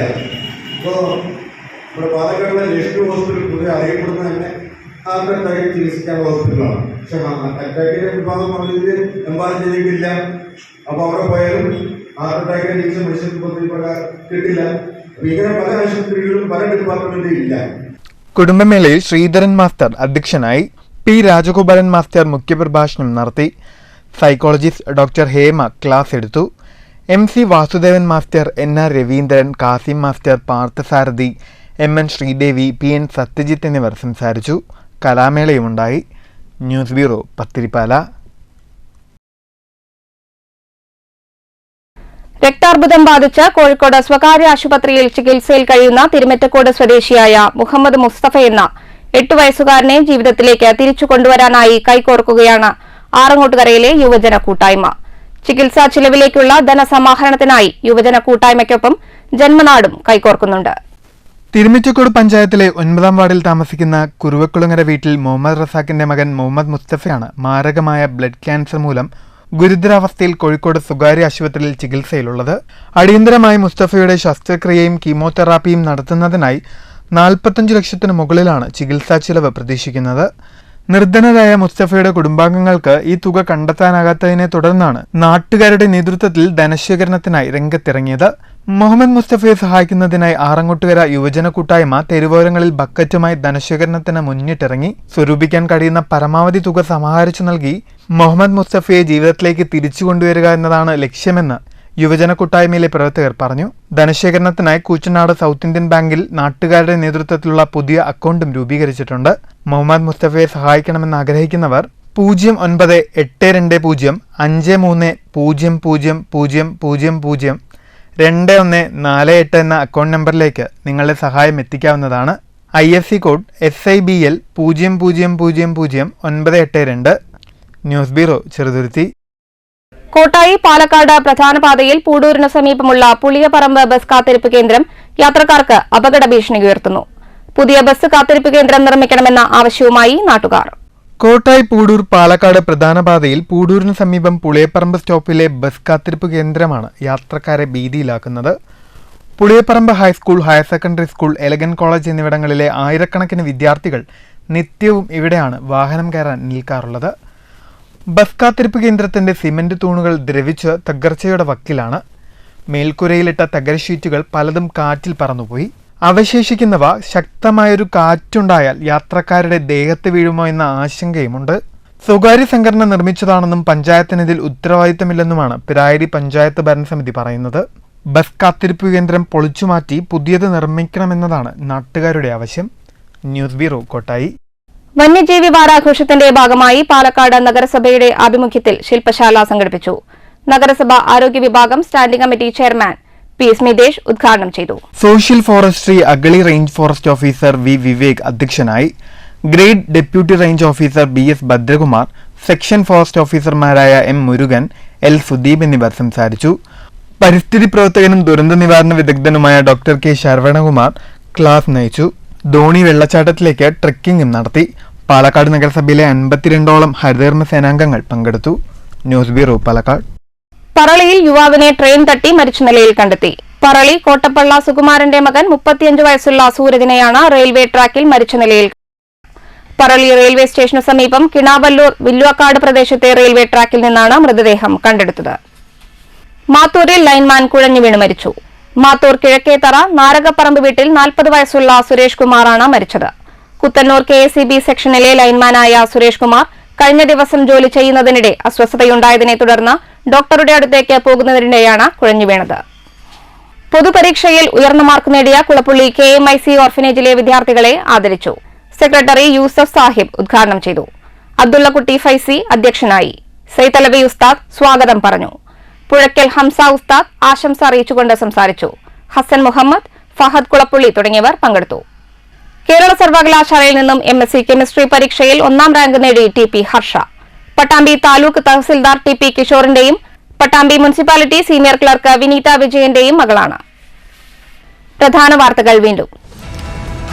ഇപ്പോൾ ഇവിടെ പാലക്കാടിലെ ലക്ഷ്മി ഹോസ്പിറ്റൽ പൊതുവെ അറിയപ്പെടുന്ന തന്നെ ഹാർട്ട് അറ്റാക്ക് ചികിത്സിക്കാനുള്ള ഹോസ്പിറ്റലാണ്. പക്ഷെ അറ്റാക്കിന്റെ വിഭാഗം പറഞ്ഞതിൽ എംപാലം ജില്ലയിലില്ല. അപ്പോൾ അവിടെ പോയാലും ഹാർട്ട് അറ്റാക്കിന്റെ ചികിത്സ മനുഷ്യർക്ക് പദ്ധതി പ്രകാരം കിട്ടില്ല. ഇങ്ങനെ പല ആശുപത്രികളിലും പല ഡിപ്പാർട്ട്മെന്റും ഇല്ല. കുടുംബമേളയിൽ ശ്രീധരൻ മാസ്റ്റർ അധ്യക്ഷനായി. P. രാജഗോപാലൻ മാസ്റ്റർ മുഖ്യപ്രഭാഷണം നടത്തി. സൈക്കോളജിസ്റ്റ് ഡോക്ടർ ഹേമ ക്ലാസ് എടുത്തു. MC Vasudevan master, NR Raveendran, Kasim master, Parthasarathy, MN Sreedevi, PN Sathyajith എന്നിവർ സംസാരിച്ചു. കലാമേളയുമുണ്ടായി. News bureau, Pathirippala. രക്താർബുദം ബാധിച്ച് കോഴിക്കോട് സ്വകാര്യ ആശുപത്രിയിൽ ചികിത്സയിൽ കഴിയുന്ന തിരുമറ്റക്കോട് സ്വദേശിയായ മുഹമ്മദ് മുസ്തഫ എന്ന 8 വയസ്സുകാരനെ ജീവിതത്തിലേക്ക് തിരിച്ചു കൊണ്ടുവരാനായി കൈകോർക്കുകയാണ് ആറങ്ങോട്ടുകരയിലെ യുവജന കൂട്ടായ്മ. ചികിത്സാ ചിലവിലേക്കുള്ള ധനസമാഹരണത്തിനായി യുവജന കൂട്ടായ്മയ്ക്കൊപ്പം ജന്മനാടും കൈകോർക്കുന്നുണ്ട്. തിരുമിറ്റക്കോട് പഞ്ചായത്തിലെ 9ാം വാർഡിൽ താമസിക്കുന്ന കുറുവക്കുളങ്ങര വീട്ടിൽ മുഹമ്മദ് റസാഖിന്റെ മകൻ മുഹമ്മദ് മുസ്തഫയാണ് മാരകമായ ബ്ലഡ് ക്യാൻസർ മൂലം ഗുരുതരാവസ്ഥയിൽ കോഴിക്കോട് സ്വകാര്യ ആശുപത്രിയിൽ ചികിത്സയിലുള്ളത്. അടിയന്തരമായി മുസ്തഫയുടെ ശസ്ത്രക്രിയയും കീമോതെറാപ്പിയും നടത്തുന്നതിനായി 45 ലക്ഷത്തിന് മുകളിലാണ് ചികിത്സാ ചിലവ് പ്രതീക്ഷിക്കുന്നത്. നിർധനരായ മുസ്തഫയുടെ കുടുംബാംഗങ്ങൾക്ക് ഈ തുക കണ്ടെത്താനാകാത്തതിനെ തുടർന്നാണ് നാട്ടുകാരുടെ നേതൃത്വത്തിൽ ധനശേഖരണത്തിനായി രംഗത്തിറങ്ങിയത്. മുഹമ്മദ് മുസ്തഫയെ സഹായിക്കുന്നതിനായി ആറങ്ങോട്ടുകര യുവജന കൂട്ടായ്മ തെരുവോരങ്ങളിൽ ബക്കറ്റുമായി ധനശേഖരണത്തിന് മുന്നിട്ടിറങ്ങി. സ്വരൂപിക്കാൻ കഴിയുന്ന പരമാവധി തുക സമാഹരിച്ചു നൽകി മുഹമ്മദ് മുസ്തഫയെ ജീവിതത്തിലേക്ക് തിരിച്ചു കൊണ്ടുവരിക എന്നതാണ് ലക്ഷ്യമെന്ന് യുവജന കൂട്ടായ്മയിലെ പ്രവർത്തകർ പറഞ്ഞു. ധനശേഖരണത്തിനായി കൂച്ചനാട് സൗത്ത് ഇന്ത്യൻ ബാങ്കിൽ നാട്ടുകാരുടെ നേതൃത്വത്തിലുള്ള പുതിയ അക്കൗണ്ടും രൂപീകരിച്ചിട്ടുണ്ട്. മുഹമ്മദ് മുസ്തഫയെ സഹായിക്കണമെന്ന് ആഗ്രഹിക്കുന്നവർ 09825300002148 എന്ന അക്കൗണ്ട് നമ്പറിലേക്ക് നിങ്ങളുടെ സഹായം എത്തിക്കാവുന്നതാണ്. IFC code SIBL 00000982. News bureau, Cheruthuruthy. Kottayi Palakkad പ്രധാന പാതയിൽ പൂടൂരിന് സമീപമുള്ള പുളിയപറമ്പ് ബസ് കാത്തിരിപ്പ് കേന്ദ്രം യാത്രക്കാർക്ക് അപകട ഭീഷണി ഉയർത്തുന്നു. പുതിയ ബസ് കാത്തിരിപ്പ് കേന്ദ്രം നിർമ്മിക്കണമെന്ന ആവശ്യവുമായി നാട്ടുകാർ. കോട്ടായി പൂടൂർ പാലക്കാട് പ്രധാന പാതയിൽ പൂടൂരിന് സമീപം പുളിയപ്പറമ്പ് സ്റ്റോപ്പിലെ ബസ് കാത്തിരിപ്പ് കേന്ദ്രമാണ് യാത്രക്കാരെ ഭീതിയിലാക്കുന്നത്. Puliyapparamba high school, higher secondary school, Elegant college എന്നിവിടങ്ങളിലെ ആയിരക്കണക്കിന് വിദ്യാർത്ഥികൾ നിത്യവും ഇവിടെയാണ് വാഹനം കയറാൻ നിൽക്കാറുള്ളത്. ബസ് കാത്തിരിപ്പ് കേന്ദ്രത്തിന്റെ സിമന്റ് തൂണുകൾ ദ്രവിച്ച് തകർച്ചയുടെ വക്കിലാണ്. മേൽക്കുരയിലിട്ട തകര ഷീറ്റുകൾ പലതും കാറ്റിൽ പറന്നുപോയി. അവശേഷിക്കുന്നവ ശക്തമായൊരു കാറ്റുണ്ടായാൽ യാത്രക്കാരുടെ ദേഹത്ത് വീഴുമോ എന്ന ആശങ്കയുമുണ്ട്. സ്വകാര്യ സംഘടന നിർമ്മിച്ചതാണെന്നും പഞ്ചായത്തിന് ഇതിൽ ഉത്തരവാദിത്തമില്ലെന്നുമാണ് പിരായിരി പഞ്ചായത്ത് ഭരണസമിതി പറയുന്നത്. ബസ് കാത്തിരിപ്പ് കേന്ദ്രം പൊളിച്ചുമാറ്റി പുതിയത് നിർമ്മിക്കണമെന്നതാണ് നാട്ടുകാരുടെ ആവശ്യം. News bureau, Kottayi. വന്യജീവി വാരാഘോഷത്തിന്റെ ഭാഗമായി പാലക്കാട് നഗരസഭയുടെ ആഭിമുഖ്യത്തിൽ ശില്പശാല സംഘടിപ്പിച്ചു. നഗരസഭ ആരോഗ്യ വിഭാഗം standing committee chairman P Smithesh ഉദ്ഘാടനം ചെയ്തു. Social forestry Agali range forest officer V Vivek അധ്യക്ഷനായി. Grade deputy range officer BS Bhadrakumar, section forest ഓഫീസർമാരായ M മുരുകൻ, L സുദീപ് എന്നിവർ സംസാരിച്ചു. പരിസ്ഥിതി പ്രവർത്തകനും ദുരന്ത നിവാരണ വിദഗ്ധനുമായ ഡോക്ടർ K ശരവണകുമാർ ക്ലാസ് നയിച്ചു. ധോണി വെള്ളച്ചാട്ടത്തിലേക്ക് ട്രെക്കിംഗും നടത്തി. പാലക്കാട് നഗരസഭയിലെ 52ഓളം ഹരിതകർമ്മ സേനാംഗങ്ങൾ പങ്കെടുത്തു. News bureau, Palakkad. പറളിയിൽ യുവാവിനെ ട്രെയിൻ തട്ടി മരിച്ച നിലയിൽ കണ്ടെത്തി. പറളി കോട്ടപ്പള്ള സുകുമാരന്റെ മകൻ 35 വയസ്സുള്ള സൂരജിനെയാണ് റെയിൽവേ ട്രാക്കിൽ മരിച്ച നിലയിൽ. പറളി റെയിൽവേ സ്റ്റേഷന് സമീപം കിണാവല്ലൂർ വില്ലുവക്കാട് പ്രദേശത്തെ റെയിൽവേ ട്രാക്കിൽ നിന്നാണ് മൃതദേഹം കണ്ടെടുത്തത്. മാത്തൂരിൽ ലൈൻമാൻ കുഴഞ്ഞു വീണ് മരിച്ചു. മാത്തൂർ കിഴക്കേത്തറ നാരകപ്പറമ്പ് വീട്ടിൽ 40 വയസ്സുള്ള സുരേഷ് കുമാറാണ് മരിച്ചത്. കുത്തന്നൂർ KSEB സെക്ഷനിലെ ലൈൻമാനായ സുരേഷ് കുമാർ കഴിഞ്ഞ ദിവസം ജോലി ചെയ്യുന്നതിനിടെ അസ്വസ്ഥതയുണ്ടായതിനെ തുടർന്ന് ഡോക്ടറുടെ അടുത്തേക്ക് പോകുന്നതിനിടെയാണ് കുഴഞ്ഞു വീണത്. പൊതുപരീക്ഷയിൽ ഉയർന്ന മാർക്ക് നേടിയ കുളപ്പുള്ളി KMIC ഓർഫനേജിലെ വിദ്യാർത്ഥികളെ ആദരിച്ചു. സെക്രട്ടറി യൂസഫ് സാഹിബ് ഉദ്ഘാടനം ചെയ്തു. അബ്ദുള്ളക്കുട്ടി ഫൈസി അധ്യക്ഷനായി. സൈതലവി ഉസ്താദ് സ്വാഗതം പറഞ്ഞു. പുഴയ്ക്കൽ ഹംസ ഉസ്താദ് ആശംസ അറിയിച്ചുകൊണ്ട് സംസാരിച്ചു. ഹസൻ മുഹമ്മദ്, ഫഹദ് കുളപ്പുള്ളി തുടങ്ങിയവർ പങ്കെടുത്തു. കേരള സർവകലാശാലയിൽ നിന്നും MSc കെമിസ്ട്രി പരീക്ഷയിൽ 1ാം റാങ്ക് നേടി TP ഹർഷ. പട്ടാമ്പി താലൂക്ക് തഹസിൽദാർ TP കിഷോറിന്റെയും Pattambi municipality senior clerk Vineetha വിജയന്റെയും മകളാണ്. പ്രധാന വാർത്തകൾ വീണ്ടും.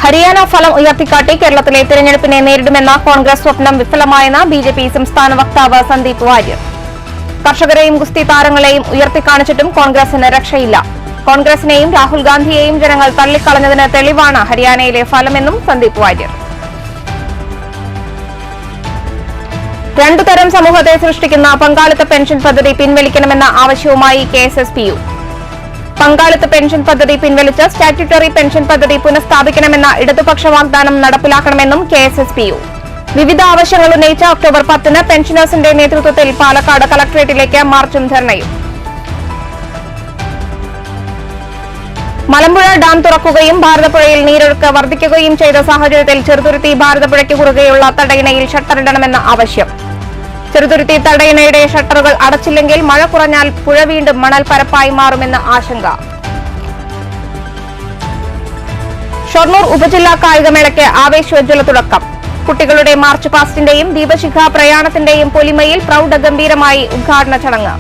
ഹരിയാന ഫലം ഉയർത്തിക്കാട്ടി കേരളത്തിലെ തെരഞ്ഞെടുപ്പിനെ നേരിടുമെന്ന കോൺഗ്രസ് സ്വപ്നം വിഫലമായെന്ന് BJP സംസ്ഥാന വക്താവ് സന്ദീപ് വാര്യർ. കർഷകരെയും ഗുസ്തി താരങ്ങളെയും ഉയർത്തിക്കാണിച്ചിട്ടും കോൺഗ്രസിന് രക്ഷയില്ല. കോൺഗ്രസിനെയും രാഹുൽ ഗാന്ധിയെയും ജനങ്ങൾ തള്ളിക്കളഞ്ഞതിന് തെളിവാണ് ഹരിയാനയിലെ ഫലമെന്നും സന്ദീപ് വാര്യർ. 2 തരം സമൂഹത്തെ സൃഷ്ടിക്കുന്ന പങ്കാളിത്ത പെൻഷൻ പദ്ധതി പിൻവലിക്കണമെന്ന ആവശ്യവുമായി KSSPU. പങ്കാളിത്ത പെൻഷൻ പദ്ധതി പിൻവലിച്ച് സ്റ്റാറ്റ്യൂട്ടറി പെൻഷൻ പദ്ധതി പുനഃസ്ഥാപിക്കണമെന്ന ഇടതുപക്ഷ വാഗ്ദാനം നടപ്പിലാക്കണമെന്നും KSSPU. വിവിധ ആവശ്യങ്ങൾ ഉന്നയിച്ച ഒക്ടോബർ 10-ന് പെൻഷനേഴ്സിന്റെ നേതൃത്വത്തിൽ പാലക്കാട് കളക്ടറേറ്റിലേക്ക് മാർച്ചും ധർണയും. മലമ്പുഴ ഡാം തുറക്കുകയും ഭാരതപ്പുഴയിൽ നീരൊഴുക്ക് വർദ്ധിക്കുകയും ചെയ്ത സാഹചര്യത്തിൽ ചെറുതുരുത്തി ഭാരതപ്പുഴയ്ക്ക് കുറുകെയുള്ള തടയണയിൽ ഷട്ടറിടണമെന്ന ആവശ്യം. ചെറുതുരുത്തി തടയണയുടെ ഷട്ടറുകൾ അടച്ചില്ലെങ്കിൽ മഴ കുറഞ്ഞാൽ പുഴ വീണ്ടും മണൽ പരപ്പായി മാറുമെന്ന ആശങ്ക. ഷൊർണൂർ ഉപജില്ലാ കായികമേളയ്ക്ക് ആവേശോജ്വല തുടക്കം. കുട്ടികളുടെ മാർച്ച് പാസ്റ്റിന്റെയും ദീപശിഖ പ്രയാണത്തിന്റെയും പൊലിമയിൽ പ്രൗഢഗംഭീരമായി ഉദ്ഘാടന ചടങ്ങ്.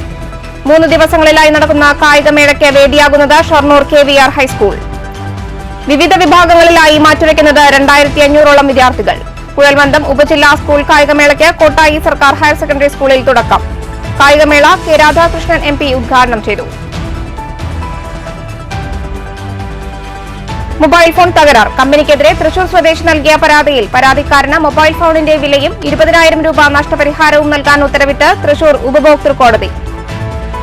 3 ദിവസങ്ങളിലായി നടക്കുന്ന കായികമേളയ്ക്ക് വേദിയാകുന്നത് ഷൊർണൂർ KVR ഹൈസ്കൂൾ. വിവിധ വിഭാഗങ്ങളിലായി മാറ്റുരയ്ക്കുന്നത് 2500ഓളം വിദ്യാർത്ഥികൾ. കുഴൽമന്ദം ഉപജില്ലാ സ്കൂൾ കായികമേളയ്ക്ക് കോട്ടായി സർക്കാർ ഹയർ സെക്കൻഡറി സ്കൂളിൽ തുടക്കം. കായികമേള K രാധാകൃഷ്ണൻ MP ഉദ്ഘാടനം ചെയ്തു. മൊബൈൽ ഫോൺ തകരാർ. കമ്പനിക്കെതിരെ തൃശൂർ സ്വദേശി നൽകിയ പരാതിയിൽ പരാതിക്കാരന് മൊബൈൽ ഫോണിന്റെ വിലയും 20,000 രൂപ നഷ്ടപരിഹാരവും നൽകാൻ ഉത്തരവിട്ട് തൃശൂർ ഉപഭോക്തൃ കോടതി.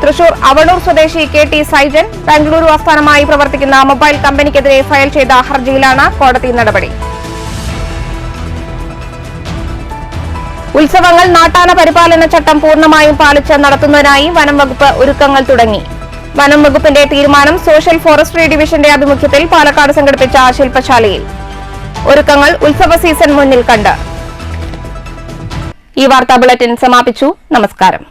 തൃശൂർ അവളൂർ സ്വദേശി KT സൈജൻ ബാംഗ്ലൂരു ആസ്ഥാനമായി പ്രവർത്തിക്കുന്ന മൊബൈൽ കമ്പനിക്കെതിരെ ഫയൽ ചെയ്ത ഹർജിയിലാണ് കോടതി നടപടി. ഉത്സവങ്ങൾ നാട്ടാന പരിപാലന ചട്ടം പൂർണ്ണമായും പാലിച്ച് നടത്തുന്നതിനായി വനം വകുപ്പ് ഒരുക്കങ്ങൾ തുടങ്ങി. വനം വകുപ്പിന്റെ തീരുമാനം സോഷ്യൽ ഫോറസ്ട്രി ഡിവിഷന്റെ ആഭിമുഖ്യത്തിൽ പാലക്കാട് സംഘടിപ്പിച്ച ശില്പശാലയിൽ. ഒരുക്കങ്ങൾ ഉത്സവ സീസൺ മുന്നിൽ കണ്ട്. ഈ വാർത്താ ബുള്ളറ്റിൻ സമാപിച്ചു. നമസ്കാരം.